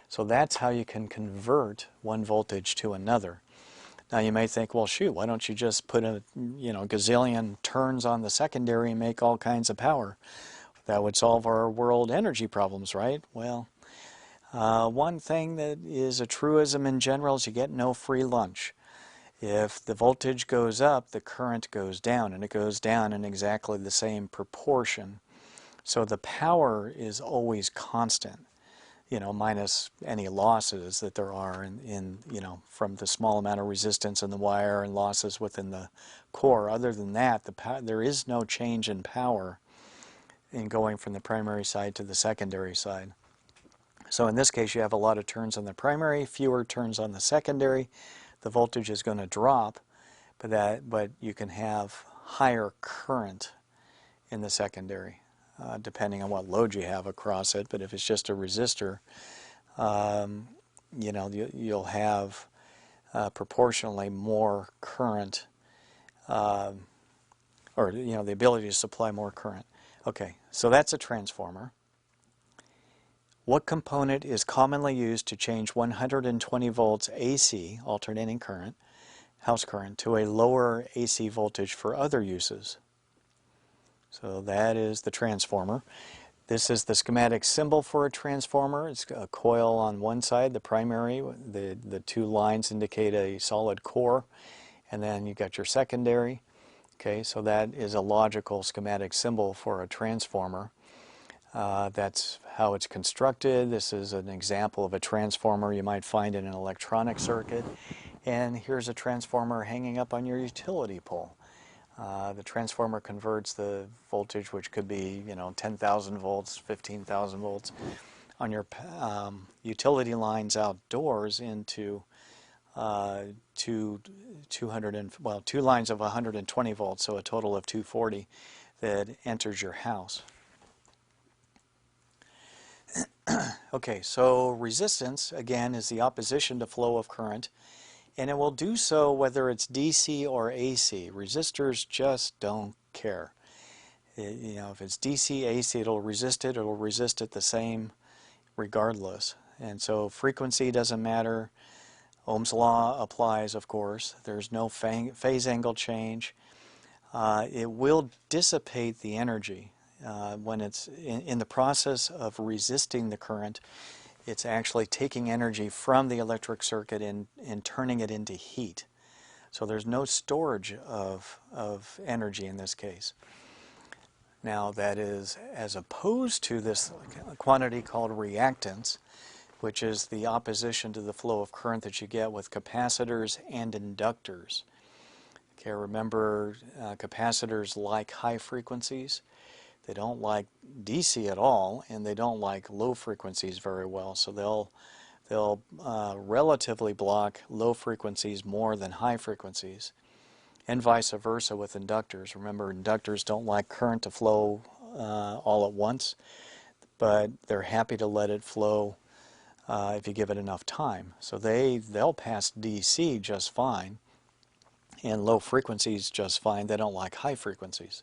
So that's how you can convert one voltage to another. Now you may think, well shoot, why don't you just put a gazillion turns on the secondary and make all kinds of power? That would solve our world energy problems, right? Well, one thing that is a truism in general is you get no free lunch. If the voltage goes up, the current goes down, and it goes down in exactly the same proportion. So the power is always constant, minus any losses that there are from the small amount of resistance in the wire and losses within the core. Other than that, there is no change in power in going from the primary side to the secondary side. So in this case, you have a lot of turns on the primary, fewer turns on the secondary. The voltage is going to drop, but you can have higher current in the secondary, depending on what load you have across it. But if it's just a resistor, you'll have proportionally more current, or the ability to supply more current. Okay, so that's a transformer. What component is commonly used to change 120 volts AC, alternating current, house current, to a lower AC voltage for other uses? So that is the transformer. This is the schematic symbol for a transformer. It's a coil on one side, the primary. The two lines indicate a solid core, and then you've got your secondary. Okay, so that is a logical schematic symbol for a transformer. That's how it's constructed. This is an example of a transformer you might find in an electronic circuit. And here's a transformer hanging up on your utility pole. The transformer converts the voltage, which could be 10,000 volts, 15,000 volts, on your utility lines outdoors into two lines of 120 volts, so a total of 240 that enters your house. Okay, so resistance, again, is the opposition to flow of current, and it will do so whether it's DC or AC. Resistors just don't care. If it's DC, AC, it'll resist it the same regardless. And so frequency doesn't matter. Ohm's law applies, of course. There's no phase angle change. It will dissipate the energy. when it's in the process of resisting the current, it's actually taking energy from the electric circuit and turning it into heat. So there's no storage of energy in this case. Now that is as opposed to this quantity called reactance, which is the opposition to the flow of current that you get with capacitors and inductors. Okay, remember capacitors like high frequencies. They don't like DC at all, and they don't like low frequencies very well, so they'll relatively block low frequencies more than high frequencies, and vice versa with inductors. Remember, inductors don't like current to flow all at once, but they're happy to let it flow if you give it enough time. So they'll pass DC just fine, and low frequencies just fine. They don't like high frequencies.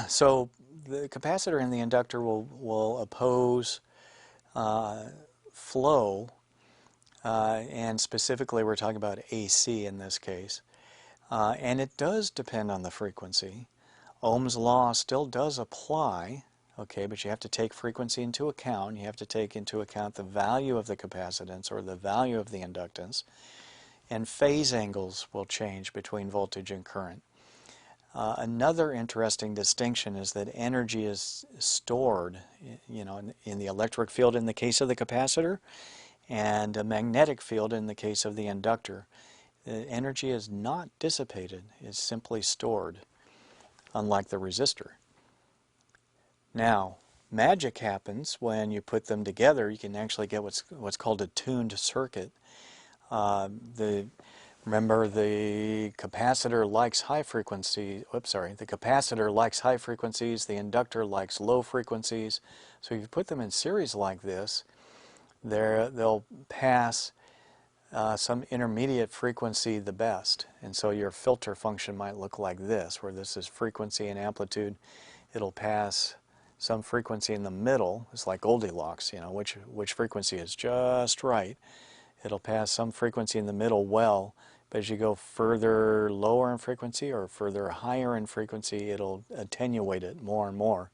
So the capacitor and the inductor will oppose flow, and specifically we're talking about AC in this case. And it does depend on the frequency. Ohm's law still does apply, okay, but you have to take frequency into account. You have to take into account the value of the capacitance or the value of the inductance, and phase angles will change between voltage and current. Another interesting distinction is that energy is stored, in the electric field in the case of the capacitor, and a magnetic field in the case of the inductor. The energy is not dissipated; it's simply stored, unlike the resistor. Now, magic happens when you put them together. You can actually get what's called a tuned circuit. Remember, the capacitor likes high frequency. The capacitor likes high frequencies. The inductor likes low frequencies. So if you put them in series like this, they'll pass some intermediate frequency the best. And so your filter function might look like this, where this is frequency and amplitude. It'll pass some frequency in the middle. It's like Goldilocks, which frequency is just right. It'll pass some frequency in the middle well, but as you go further lower in frequency or further higher in frequency, it'll attenuate it more and more.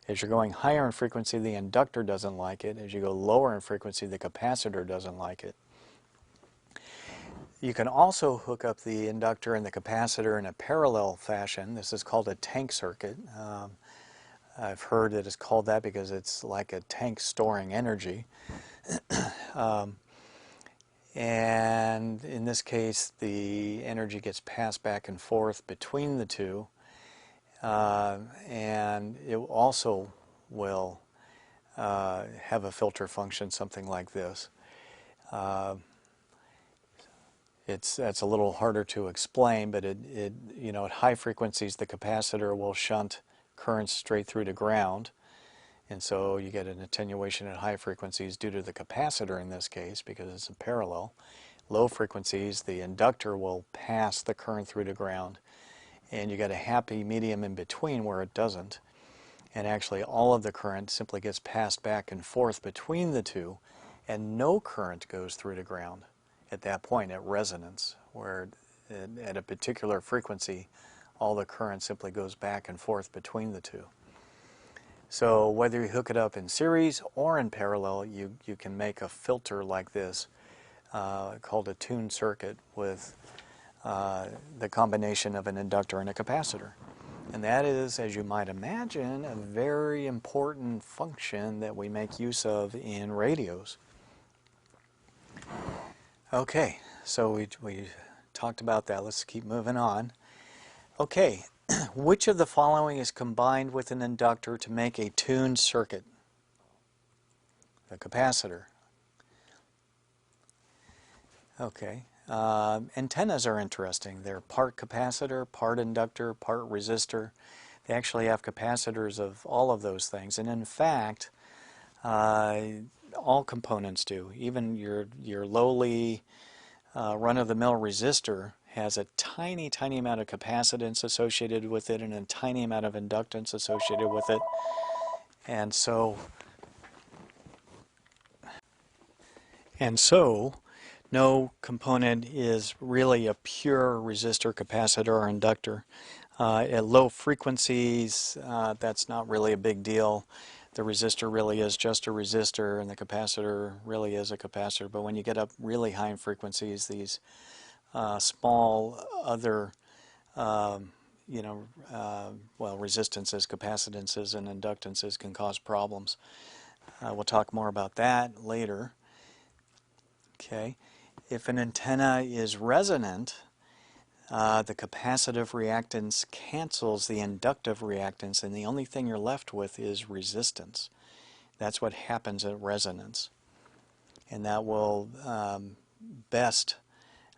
As you're going higher in frequency, the inductor doesn't like it. As you go lower in frequency, the capacitor doesn't like it. You can also hook up the inductor and the capacitor in a parallel fashion. This is called a tank circuit. I've heard that it's called that because it's like a tank storing energy. And in this case, the energy gets passed back and forth between the two, and it also will have a filter function, something like this. That's a little harder to explain, but at high frequencies, the capacitor will shunt currents straight through to ground, and so you get an attenuation at high frequencies due to the capacitor in this case because it's a parallel. Low frequencies, the inductor will pass the current through to ground, and you get a happy medium in between where it doesn't, and actually all of the current simply gets passed back and forth between the two, and no current goes through to ground at that point at resonance, where at a particular frequency all the current simply goes back and forth between the two. So whether you hook it up in series or in parallel, you can make a filter like this called a tuned circuit with the combination of an inductor and a capacitor. And that is, as you might imagine, a very important function that we make use of in radios. Okay, so we talked about that. Let's keep moving on. Okay, which of the following is combined with an inductor to make a tuned circuit? The capacitor. Okay, antennas are interesting. They're part capacitor, part inductor, part resistor. They actually have capacitors of all of those things, and in fact, all components do. Even your lowly run-of-the-mill resistor has a tiny amount of capacitance associated with it and a tiny amount of inductance associated with it. And so no component is really a pure resistor, capacitor, or inductor. At low frequencies, that's not really a big deal. The resistor really is just a resistor, and the capacitor really is a capacitor. But when you get up really high in frequencies, these small other, well, resistances, capacitances, and inductances can cause problems. We'll talk more about that later. Okay, if an antenna is resonant, the capacitive reactance cancels the inductive reactance, and the only thing you're left with is resistance. That's what happens at resonance, and that will best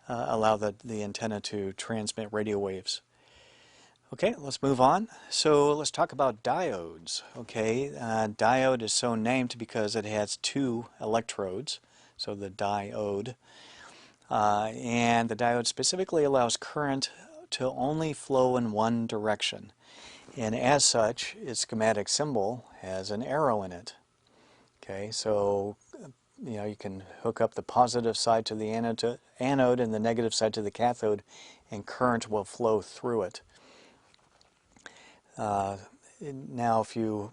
allow the antenna to transmit radio waves. Okay, let's move on. So let's talk about diodes. Okay, diode is so named because it has two electrodes, so the diode. And the diode specifically allows current to only flow in one direction. And as such, its schematic symbol has an arrow in it. Okay, so you can hook up the positive side to the anode and the negative side to the cathode, and current will flow through it. Now if you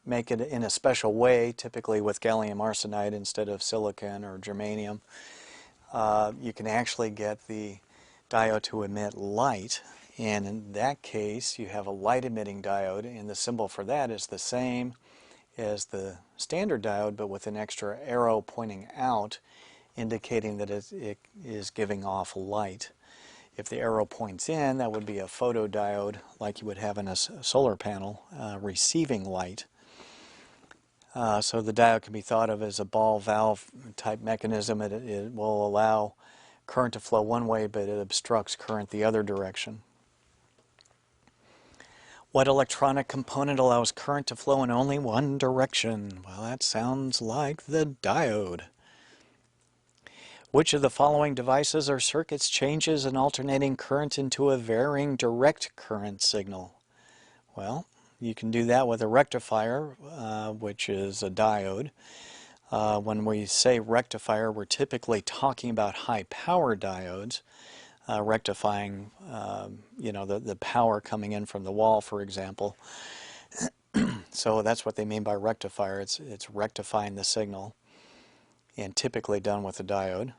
make it in a special way, typically with gallium arsenide instead of silicon or germanium, you can actually get the diode to emit light, and in that case you have a light emitting diode, and the symbol for that is the same as the standard diode but with an extra arrow pointing out, indicating that it is giving off light. If the arrow points in, that would be a photodiode like you would have in a solar panel receiving light. So the diode can be thought of as a ball valve type mechanism. It will allow current to flow one way, but it obstructs current the other direction. What electronic component allows current to flow in only one direction? Well, that sounds like the diode. Which of the following devices or circuits changes an alternating current into a varying direct current signal? Well, you can do that with a rectifier, which is a diode. When we say rectifier, we're typically talking about high power diodes, rectifying the power coming in from the wall, for example. So that's what they mean by rectifier. It's rectifying the signal, and typically done with a diode.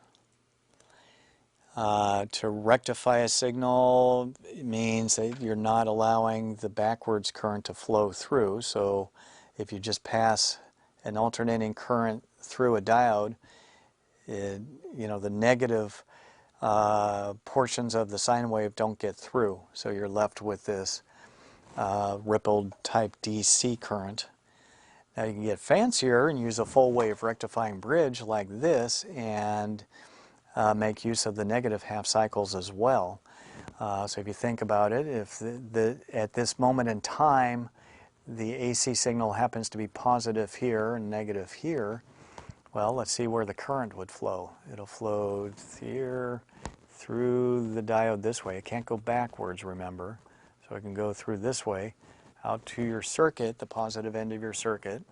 To rectify a signal means that you're not allowing the backwards current to flow through. So if you just pass an alternating current through a diode, the negative portions of the sine wave don't get through. So you're left with this rippled type DC current. Now you can get fancier and use a full wave rectifying bridge like this and make use of the negative half cycles as well. So if you think about it, if at this moment in time the AC signal happens to be positive here and negative here, well, let's see where the current would flow. It'll flow here through the diode this way. It can't go backwards, remember. So it can go through this way out to your circuit, the positive end of your circuit,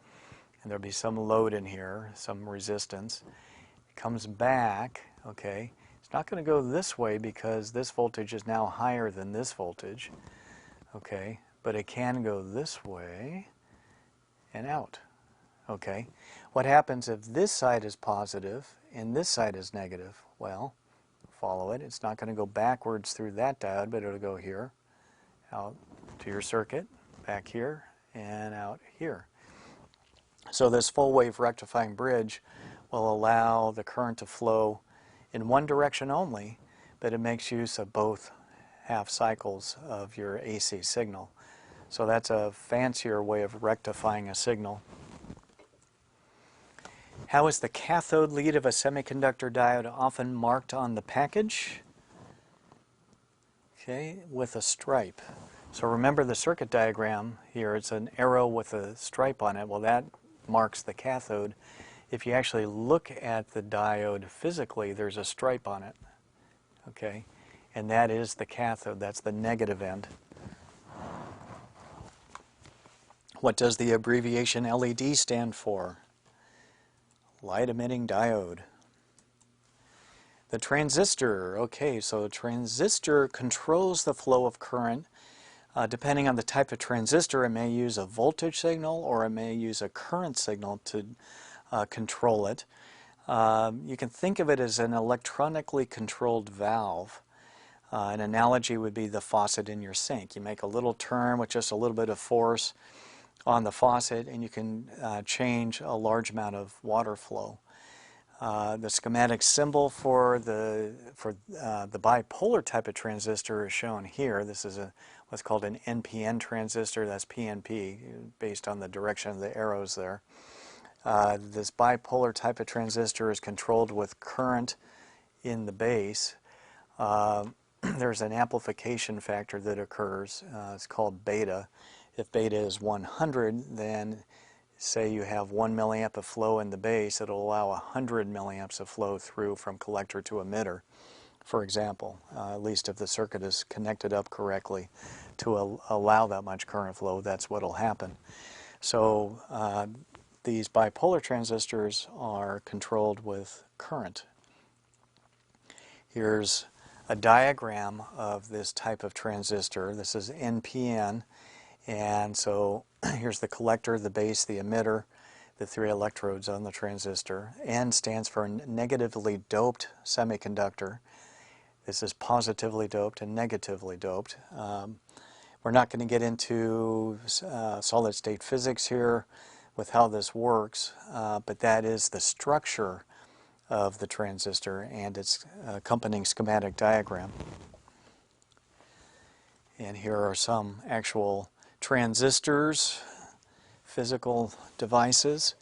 and there'll be some load in here, some resistance. It comes back. Okay, it's not going to go this way because this voltage is now higher than this voltage. Okay, but it can go this way and out. Okay, what happens if this side is positive and this side is negative? Well, follow it. It's not going to go backwards through that diode, but it'll go here, out to your circuit, back here, and out here. So this full wave rectifying bridge will allow the current to flow in one direction only, but it makes use of both half cycles of your AC signal. So that's a fancier way of rectifying a signal. How is the cathode lead of a semiconductor diode often marked on the package? Okay, with a stripe. So remember the circuit diagram here, it's an arrow with a stripe on it. Well, that marks the cathode. If you actually look at the diode physically, there's a stripe on it, okay? And that is the cathode, that's the negative end. What does the abbreviation LED stand for? Light emitting diode. The transistor, okay, so the transistor controls the flow of current Depending on the type of transistor, it may use a voltage signal or it may use a current signal to control it. You can think of it as an electronically controlled valve. An analogy would be the faucet in your sink. You make a little turn with just a little bit of force on the faucet and you can change a large amount of water flow. The schematic symbol for the bipolar type of transistor is shown here. This is what's called an NPN transistor. That's PNP, based on the direction of the arrows there. This bipolar type of transistor is controlled with current in the base. There's an amplification factor that occurs. It's called beta. If beta is 100, then say you have 1 milliamp of flow in the base, it'll allow 100 milliamps of flow through from collector to emitter, for example, at least if the circuit is connected up correctly to allow that much current flow, that's what will happen. So these bipolar transistors are controlled with current. Here's a diagram of this type of transistor. This is NPN, and so here's the collector, the base, the emitter, the 3 electrodes on the transistor. N stands for negatively doped semiconductor. This is positively doped and negatively doped. We're not going to get into solid state physics here with how this works, but that is the structure of the transistor and its accompanying schematic diagram. And here are some actual transistors, physical devices.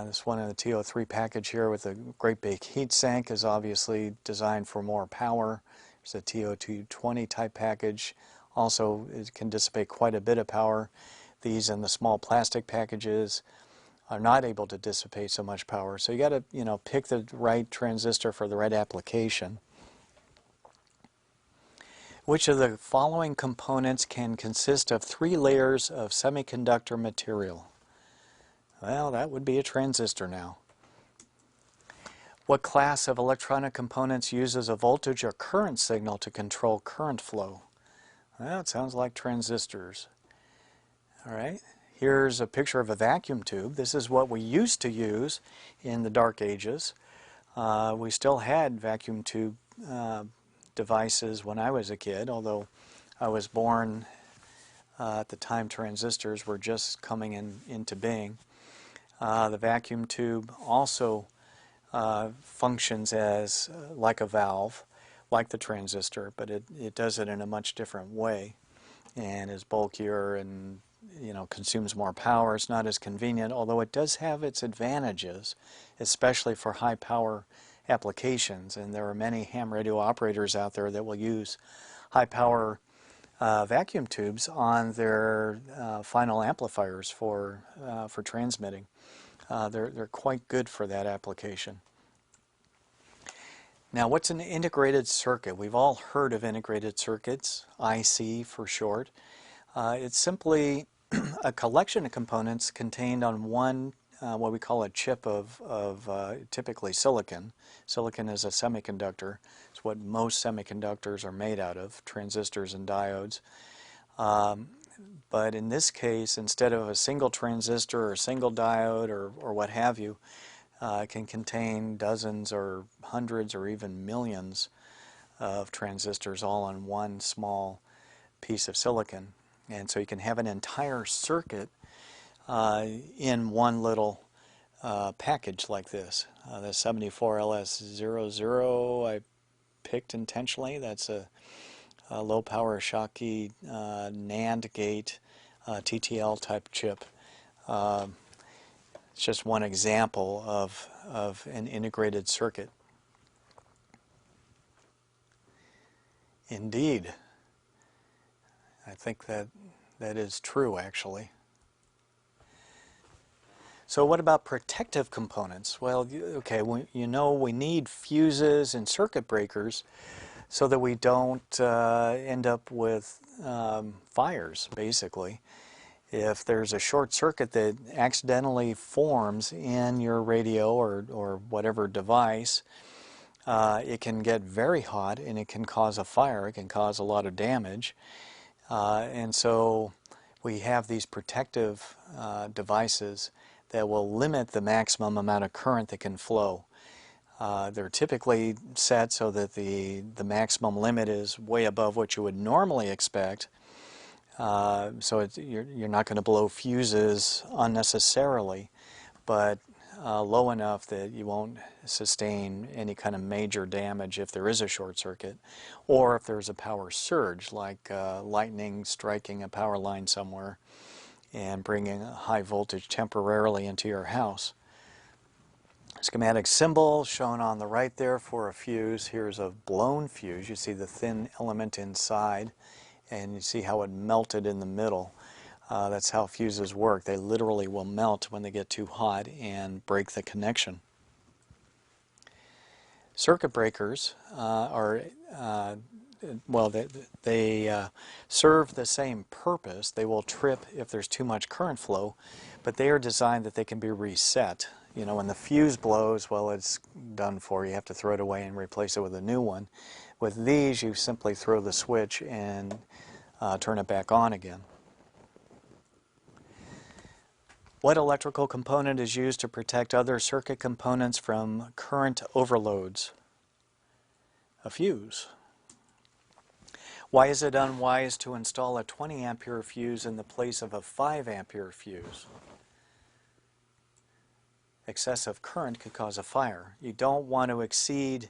This one in the TO3 package here with a great big heat sink is obviously designed for more power. There's a TO220 type package. Also, it can dissipate quite a bit of power. These in the small plastic packages are not able to dissipate so much power. So you got to, pick the right transistor for the right application. Which of the following components can consist of 3 layers of semiconductor material? Well, that would be a transistor now. What class of electronic components uses a voltage or current signal to control current flow? Well, it sounds like transistors. All right. Here's a picture of a vacuum tube. This is what we used to use in the dark ages. We still had vacuum tube devices when I was a kid, although I was born at the time transistors were just coming into being. The vacuum tube also functions as like a valve, like the transistor, but it does it in a much different way and is bulkier and consumes more power. It's not as convenient, although it does have its advantages, especially for high power applications. And there are many ham radio operators out there that will use high power vacuum tubes on their final amplifiers for transmitting. They're quite good for that application. Now, what's an integrated circuit? We've all heard of integrated circuits, IC for short. It's simply a collection of components contained on one, what we call a chip of typically silicon. Silicon is a semiconductor. It's what most semiconductors are made out of, transistors and diodes. But in this case, instead of a single transistor or a single diode or what have you, it can contain dozens or hundreds or even millions of transistors all on one small piece of silicon. And so you can have an entire circuit in one little package like this. The 74LS00 I picked intentionally. That's a low power Schottky NAND gate TTL type chip. It's just one example of an integrated circuit. Indeed. I think that is true, actually. So what about protective components? Well, okay, we need fuses and circuit breakers so that we don't end up with fires, basically. If there's a short circuit that accidentally forms in your radio or whatever device, it can get very hot and it can cause a fire. It can cause a lot of damage. And so we have these protective devices that will limit the maximum amount of current that can flow. They're typically set so that the maximum limit is way above what you would normally expect. So you're not going to blow fuses unnecessarily, but low enough that you won't sustain any kind of major damage if there is a short circuit, or if there's a power surge, like lightning striking a power line somewhere and bringing a high voltage temporarily into your house. Schematic symbol shown on the right there for a fuse. Here's a blown fuse. You see the thin element inside, and you see how it melted in the middle. That's how fuses work. They literally will melt when they get too hot and break the connection. Circuit breakers well, they serve the same purpose. They will trip if there's too much current flow, but they are designed that they can be reset. You know, when the fuse blows, well, it's done for. You have to throw it away and replace it with a new one. With these, you simply throw the switch and turn it back on again. What electrical component is used to protect other circuit components from current overloads? A fuse. Why is it unwise to install a 20 ampere fuse in the place of a 5 ampere fuse? Excessive current could cause a fire. You don't want to exceed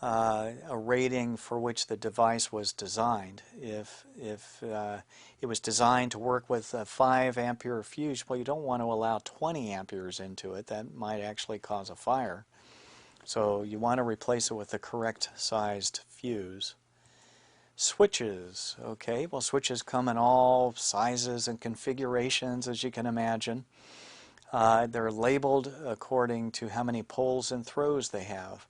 a rating for which the device was designed. If it was designed to work with a 5 ampere fuse, well, you don't want to allow 20 amperes into it. That might actually cause a fire. So you want to replace it with the correct sized fuse. Switches, okay, well, switches come in all sizes and configurations, as you can imagine. They're labeled according to how many poles and throws they have.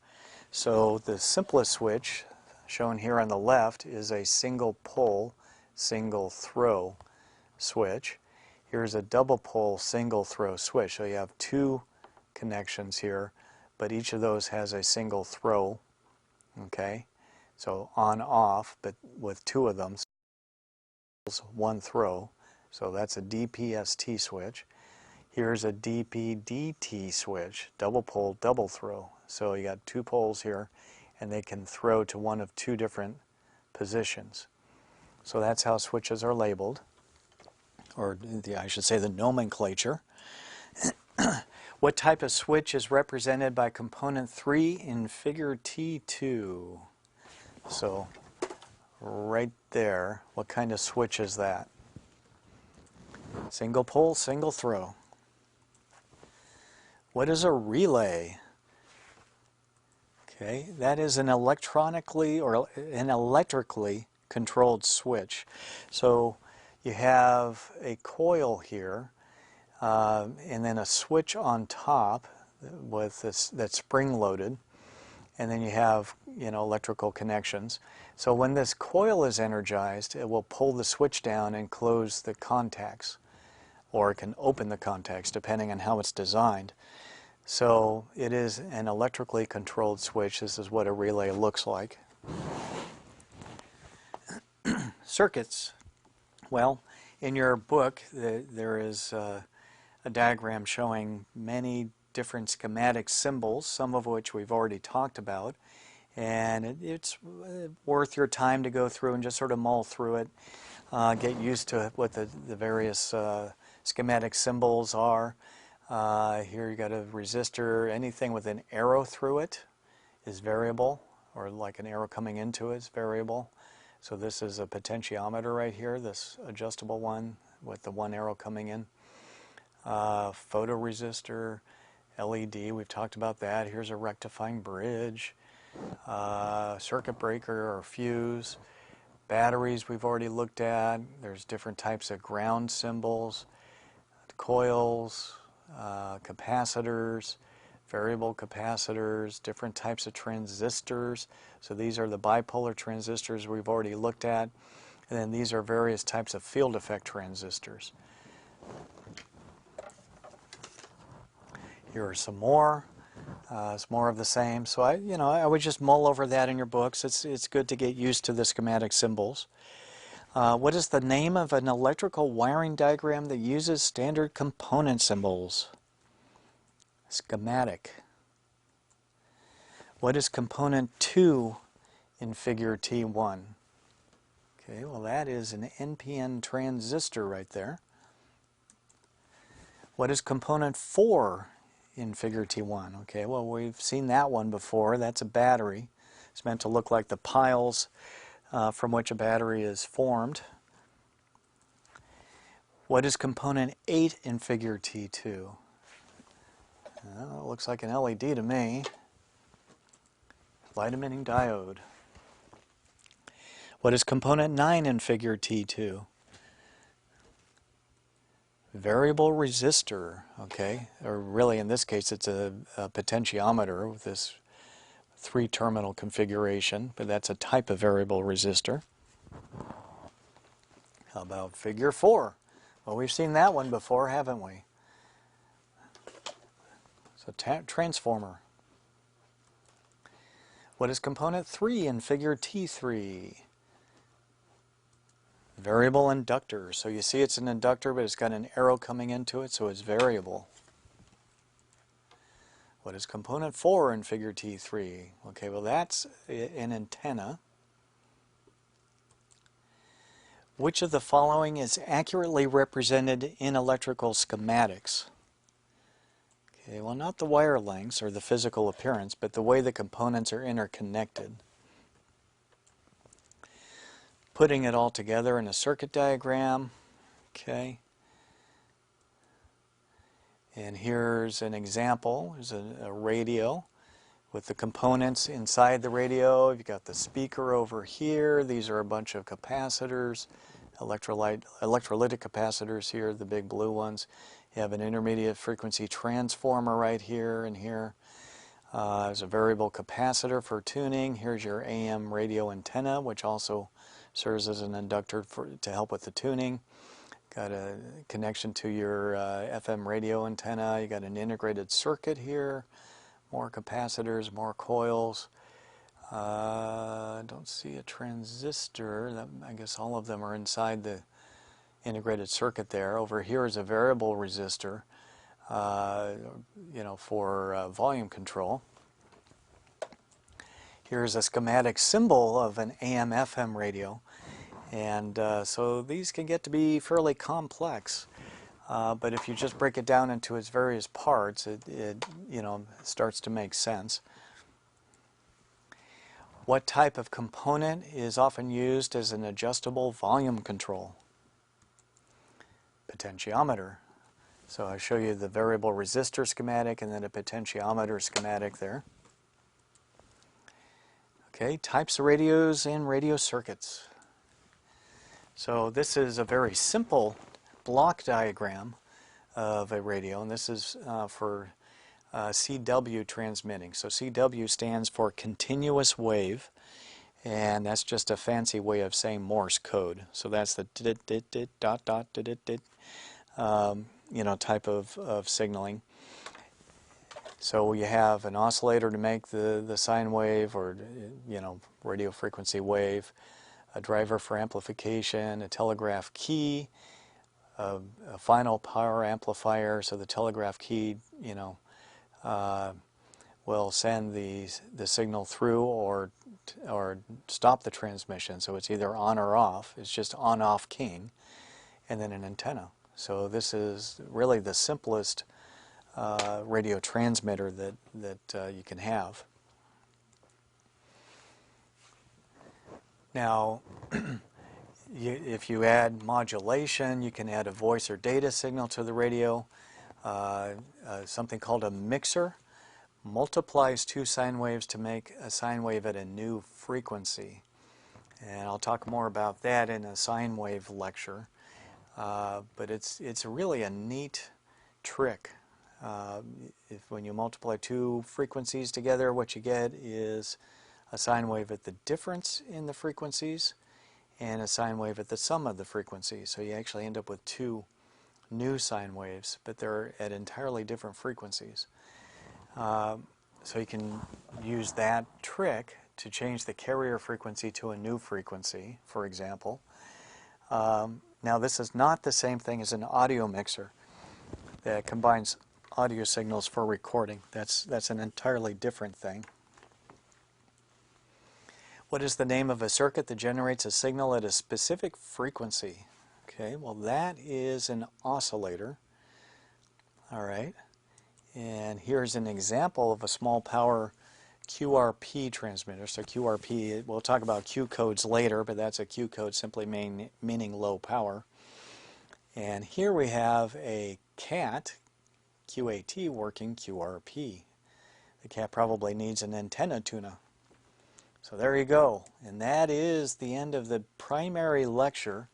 So the simplest switch, shown here on the left, is a single pole, single throw switch. Here's a double pole, single throw switch. So you have two connections here, but each of those has a single throw, okay? So on, off, but with two of them, one throw. So that's a DPST switch. Here's a DPDT switch, double pole, double throw. So you got two poles here, and they can throw to one of two different positions. So that's how switches are labeled, or I should say the nomenclature. What type of switch is represented by component 3 in figure T2? So right there, what kind of switch is that? Single pole, single throw. What is a relay? Okay, that is an electronically or an electrically controlled switch. So you have a coil here, and then a switch on top with this that's spring-loaded, and then you have, you know, electrical connections. So when this coil is energized, it will pull the switch down and close the contacts, or it can open the contacts depending on how it's designed. So it is an electrically controlled switch. This is what a relay looks like. Circuits. Well, in your book there is a diagram showing many different schematic symbols, some of which we've already talked about, and it's worth your time to go through and just sort of mull through it, get used to what the various schematic symbols are. Here you got a resistor. Anything with an arrow through it is variable, or like an arrow coming into it is variable. So this is a potentiometer right here, this adjustable one with the one arrow coming in. Photoresistor, LED, we've talked about that. Here's a rectifying bridge. Circuit breaker or fuse. Batteries we've already looked at. There's different types of ground symbols, coils, capacitors, variable capacitors, different types of transistors. So these are the bipolar transistors we've already looked at. And then these are various types of field effect transistors. Here are some more. It's more of the same. So I would just mull over that in your books. It's good to get used to the schematic symbols. What is the name of an electrical wiring diagram that uses standard component symbols? Schematic. What is component 2 in figure T1? Okay, well that is an NPN transistor right there. What is component 4 in figure T1? Okay, well we've seen that one before. That's a battery. It's meant to look like the piles from which a battery is formed. What is component 8 in figure T2? Well, it looks like an LED to me. Light emitting diode. What is component 9 in figure T2? Variable resistor, okay, or really in this case it's a potentiometer with this 3-terminal configuration, but that's a type of variable resistor. How about figure 4? Well, we've seen that one before, haven't we? It's a transformer. What is component 3 in figure T3? Variable inductor. So you see it's an inductor, but it's got an arrow coming into it, so it's variable. What is component 4 in figure T3? Okay, well that's an antenna. Which of the following is accurately represented in electrical schematics? Okay, well not the wire lengths or the physical appearance, but the way the components are interconnected. Putting it all together in a circuit diagram, okay. And here's an example. There's a radio with the components inside the radio. You've got the speaker over here. These are a bunch of capacitors, electrolytic capacitors here, the big blue ones. You have an intermediate frequency transformer right here and here. There's a variable capacitor for tuning. Here's your AM radio antenna, which also serves as an inductor to help with the tuning. Got a connection to your FM radio antenna. You got an integrated circuit here. More capacitors, more coils. Don't see a transistor. I guess all of them are inside the integrated circuit there. Over here is a variable resistor, for volume control. Here's a schematic symbol of an AM/FM radio. And so these can get to be fairly complex, but if you just break it down into its various parts, it starts to make sense. What type of component is often used as an adjustable volume control? Potentiometer. So I show you the variable resistor schematic and then a potentiometer schematic there. Okay, types of radios and radio circuits. So this is a very simple block diagram of a radio, and this is for CW transmitting. So CW stands for continuous wave, and that's just a fancy way of saying Morse code. So that's the dot dot type of signaling. So you have an oscillator to make the sine wave or radio frequency wave, a driver for amplification, a telegraph key, a final power amplifier. So the telegraph key, will send the signal through or stop the transmission. So it's either on or off. It's just on-off keying, and then an antenna. So this is really the simplest radio transmitter that you can have. Now, if you add modulation, you can add a voice or data signal to the radio. Something called a mixer multiplies two sine waves to make a sine wave at a new frequency. And I'll talk more about that in a sine wave lecture. But it's really a neat trick. When you multiply two frequencies together, what you get is a sine wave at the difference in the frequencies and a sine wave at the sum of the frequencies. So you actually end up with two new sine waves, but they're at entirely different frequencies. So you can use that trick to change the carrier frequency to a new frequency, for example. Now this is not the same thing as an audio mixer that combines audio signals for recording. That's an entirely different thing. What is the name of a circuit that generates a signal at a specific frequency? Okay, well that is an oscillator. All right, and here's an example of a small power QRP transmitter. So QRP, we'll talk about Q codes later, but that's a Q code simply meaning low power. And here we have a cat, QAT, working QRP. The cat probably needs an antenna tuna. So there you go. And that is the end of the primary lecture.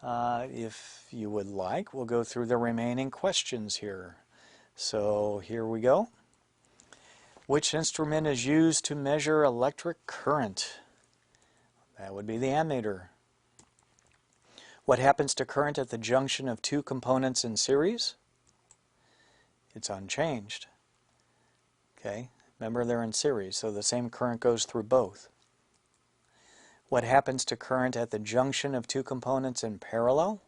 If you would like, we'll go through the remaining questions here. So here we go. Which instrument is used to measure electric current? That would be the ammeter. What happens to current at the junction of two components in series? It's unchanged. Okay, remember they're in series, so the same current goes through both. What happens to current at the junction of two components in parallel?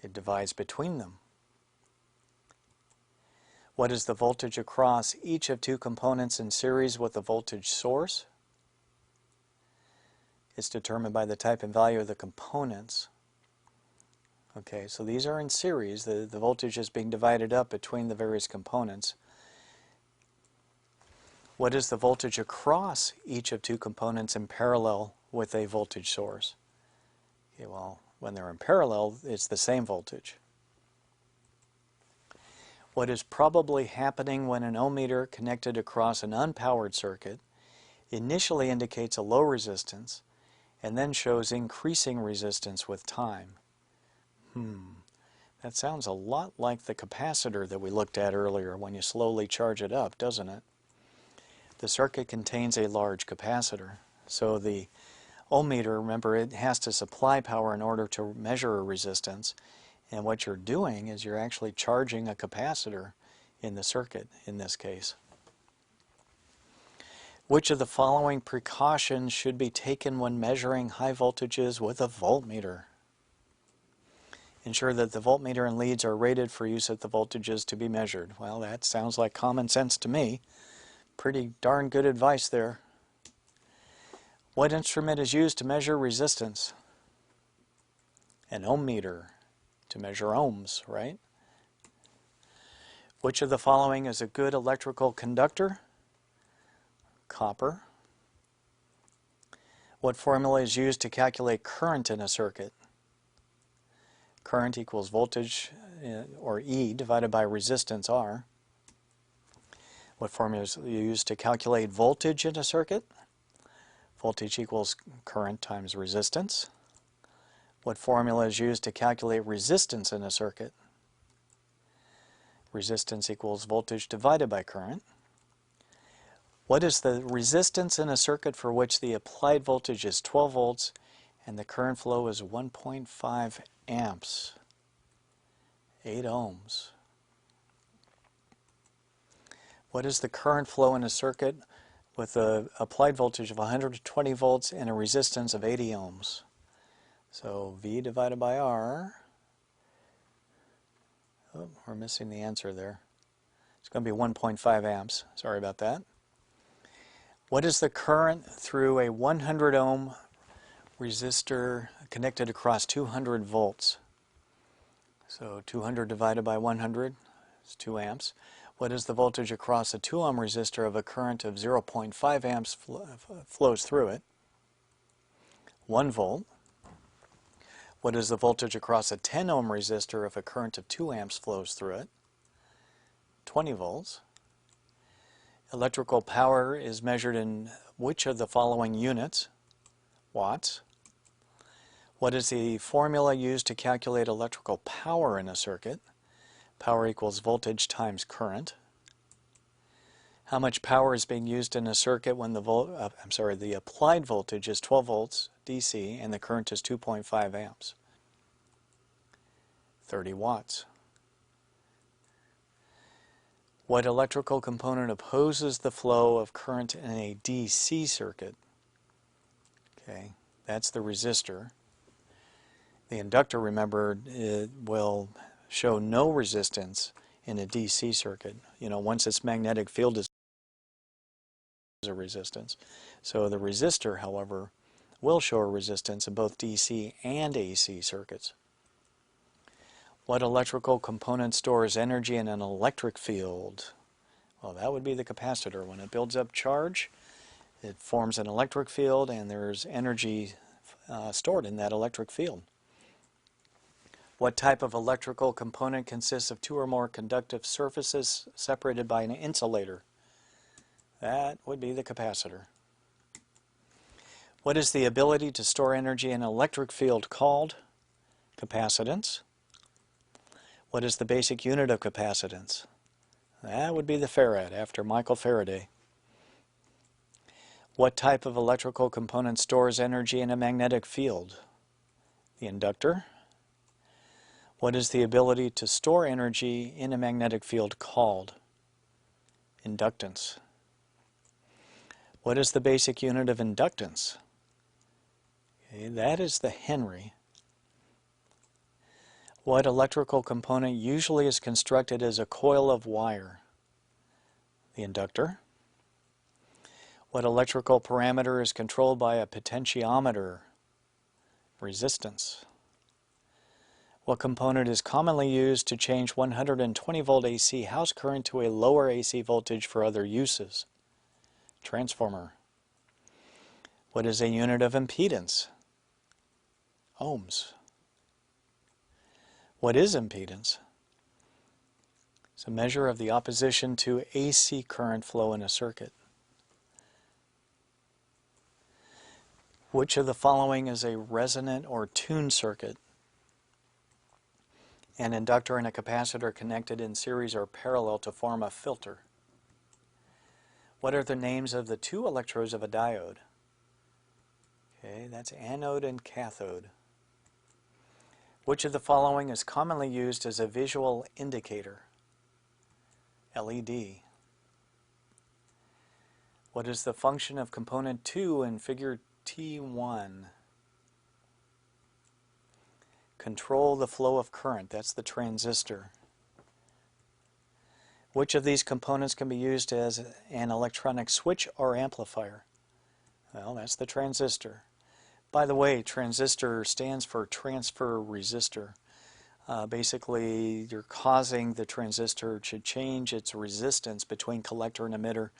It divides between them. What is the voltage across each of two components in series with the voltage source? It's determined by the type and value of the components. Okay, so these are in series. The voltage is being divided up between the various components. What is the voltage across each of two components in parallel with a voltage source? Okay, well, when they're in parallel, it's the same voltage. What is probably happening when an ohm meter connected across an unpowered circuit initially indicates a low resistance and then shows increasing resistance with time? That sounds a lot like the capacitor that we looked at earlier when you slowly charge it up, doesn't it? The circuit contains a large capacitor, so the ohm meter, remember, it has to supply power in order to measure a resistance. And what you're doing is you're actually charging a capacitor in the circuit in this case. Which of the following precautions should be taken when measuring high voltages with a voltmeter? Ensure that the voltmeter and leads are rated for use at the voltages to be measured. Well, that sounds like common sense to me. Pretty darn good advice there. What instrument is used to measure resistance? An ohm meter. To measure ohms, right? Which of the following is a good electrical conductor? Copper. What formula is used to calculate current in a circuit? Current equals voltage, or E, divided by resistance, R. What formula is used to calculate voltage in a circuit? Voltage equals current times resistance. What formula is used to calculate resistance in a circuit? Resistance equals voltage divided by current. What is the resistance in a circuit for which the applied voltage is 12 volts and the current flow is 1.5 amps? 8 ohms. What is the current flow in a circuit with an applied voltage of 120 volts and a resistance of 80 ohms? So V divided by R, oh, we're missing the answer there. It's going to be 1.5 amps. Sorry about that. What is the current through a 100 ohm resistor connected across 200 volts? So 200 divided by 100 is 2 amps. What is the voltage across a 2 ohm resistor of a current of 0.5 amps flows through it? 1 volt. What is the voltage across a 10 ohm resistor if a current of 2 amps flows through it? 20 volts. Electrical power is measured in which of the following units? Watts. What is the formula used to calculate electrical power in a circuit? Power equals voltage times current. How much power is being used in a circuit when the applied voltage is 12 volts DC and the current is 2.5 amps? 30 watts. What electrical component opposes the flow of current in a DC circuit? Okay, that's the resistor. The inductor, remember, it will show no resistance in a DC circuit. You know, once its magnetic field is a resistance. So the resistor, however, will show a resistance in both DC and AC circuits. What electrical component stores energy in an electric field? Well, that would be the capacitor. When it builds up charge, it forms an electric field, and there's energy stored in that electric field. What type of electrical component consists of two or more conductive surfaces separated by an insulator? That would be the capacitor. What is the ability to store energy in an electric field called? Capacitance. What is the basic unit of capacitance? That would be the farad, after Michael Faraday. What type of electrical component stores energy in a magnetic field? The inductor. What is the ability to store energy in a magnetic field called? Inductance. What is the basic unit of inductance? Okay, that is the Henry. What electrical component usually is constructed as a coil of wire? The inductor. What electrical parameter is controlled by a potentiometer? Resistance. What component is commonly used to change 120 volt AC house current to a lower AC voltage for other uses? Transformer. What is a unit of impedance? Ohms. What is impedance? It's a measure of the opposition to AC current flow in a circuit. Which of the following is a resonant or tuned circuit? An inductor and a capacitor connected in series or parallel to form a filter. What are the names of the two electrodes of a diode? Okay, that's anode and cathode. Which of the following is commonly used as a visual indicator? LED. What is the function of component 2 in figure T1? Control the flow of current. That's the transistor. Which of these components can be used as an electronic switch or amplifier? Well, that's the transistor. By the way, transistor stands for transfer resistor. Basically, you're causing the transistor to change its resistance between collector and emitter,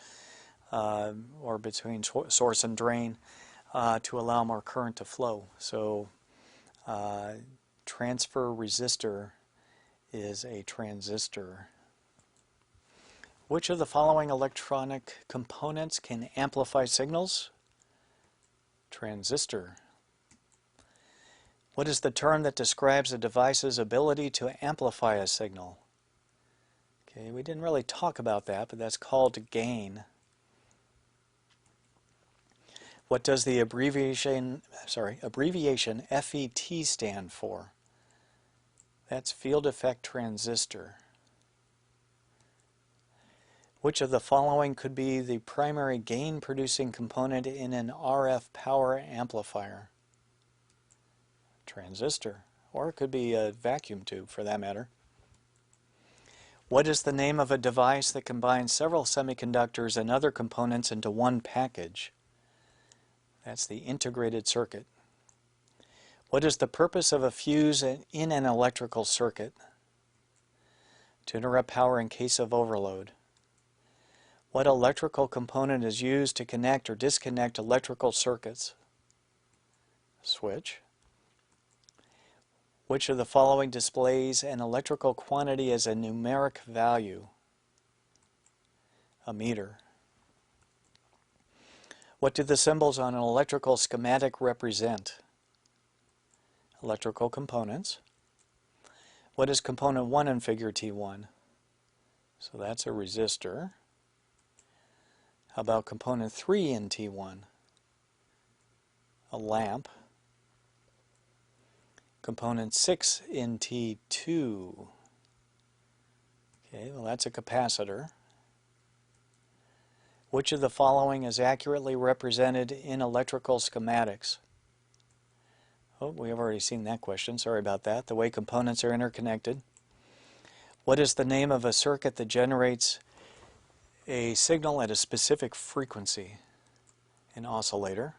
or between source and drain, to allow more current to flow. So, transfer resistor is a transistor. Which of the following electronic components can amplify signals? Transistor. What is the term that describes a device's ability to amplify a signal? Okay, we didn't really talk about that, but that's called gain. What does the abbreviation FET stand for? That's field effect transistor. Which of the following could be the primary gain producing component in an RF power amplifier? Transistor, or it could be a vacuum tube for that matter. What is the name of a device that combines several semiconductors and other components into one package? That's the integrated circuit. What is the purpose of a fuse in an electrical circuit? To interrupt power in case of overload. What electrical component is used to connect or disconnect electrical circuits? Switch. Which of the following displays an electrical quantity as a numeric value? A meter. What do the symbols on an electrical schematic represent? Electrical components. What is component 1 in figure T1? So that's a resistor. How about component 3 in T1? A lamp. Component 6 in T2. Okay, well that's a capacitor. Which of the following is accurately represented in electrical schematics? Oh, we have already seen that question. Sorry about that. The way components are interconnected. What is the name of a circuit that generates a signal at a specific frequency? An oscillator.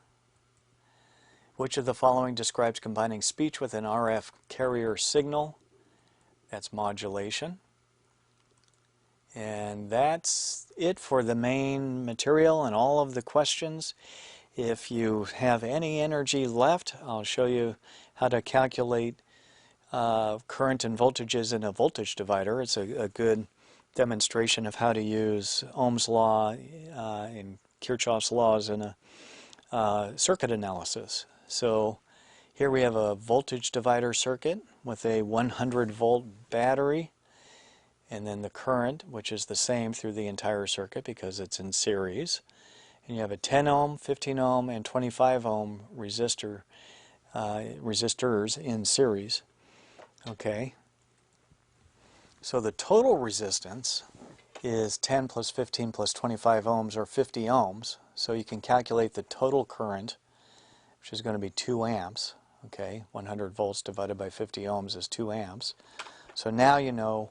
Which of the following describes combining speech with an RF carrier signal? That's modulation. And that's it for the main material and all of the questions. If you have any energy left, I'll show you how to calculate current and voltages in a voltage divider. It's a good demonstration of how to use Ohm's law and Kirchhoff's laws in a circuit analysis. So here we have a voltage divider circuit with a 100 volt battery, and then the current, which is the same through the entire circuit because it's in series. And you have a 10 ohm, 15 ohm, and 25 ohm resistors in series. Okay, so the total resistance is 10 plus 15 plus 25 ohms, or 50 ohms. So you can calculate the total current, which is going to be 2 amps. Okay, 100 volts divided by 50 ohms is 2 amps. So now you know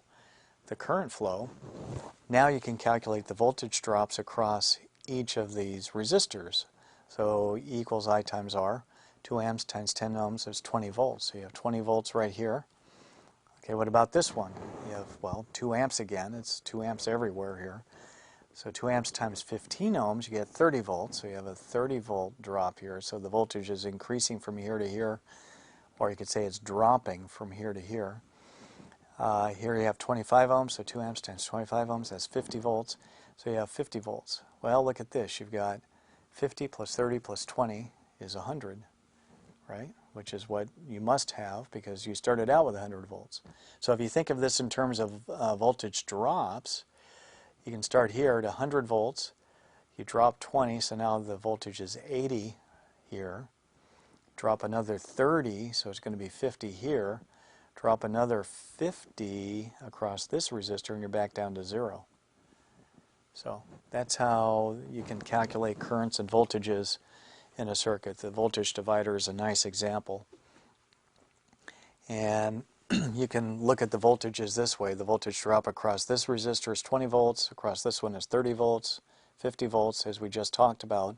the current flow. Now you can calculate the voltage drops across each of these resistors. So E equals I times R. 2 amps times 10 ohms is 20 volts. So you have 20 volts right here. Okay, what about this one? You have, well, 2 amps again. It's 2 amps everywhere here. So 2 amps times 15 ohms, you get 30 volts. So you have a 30 volt drop here. So the voltage is increasing from here to here, or you could say it's dropping from here to here. Here you have 25 ohms, so 2 amps times 25 ohms, that's 50 volts. So you have 50 volts. Well, look at this. You've got 50 plus 30 plus 20 is 100, right? Which is what you must have because you started out with 100 volts. So if you think of this in terms of voltage drops, you can start here at 100 volts. You drop 20, so now the voltage is 80 here. Drop another 30, so it's going to be 50 here. Drop another 50 across this resistor, and you're back down to 0. So that's how you can calculate currents and voltages in a circuit. The voltage divider is a nice example. And you can look at the voltages this way. The voltage drop across this resistor is 20 volts, across this one is 30 volts, 50 volts, as we just talked about.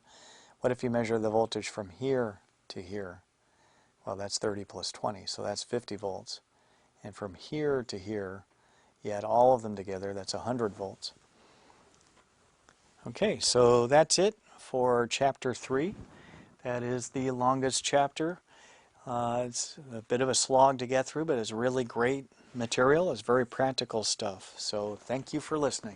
What if you measure the voltage from here to here? Well, that's 30 plus 20, so that's 50 volts. And from here to here, you add all of them together, that's 100 volts. Okay, so that's it for Chapter 3. That is the longest chapter. It's a bit of a slog to get through, but it's really great material. It's very practical stuff. So thank you for listening.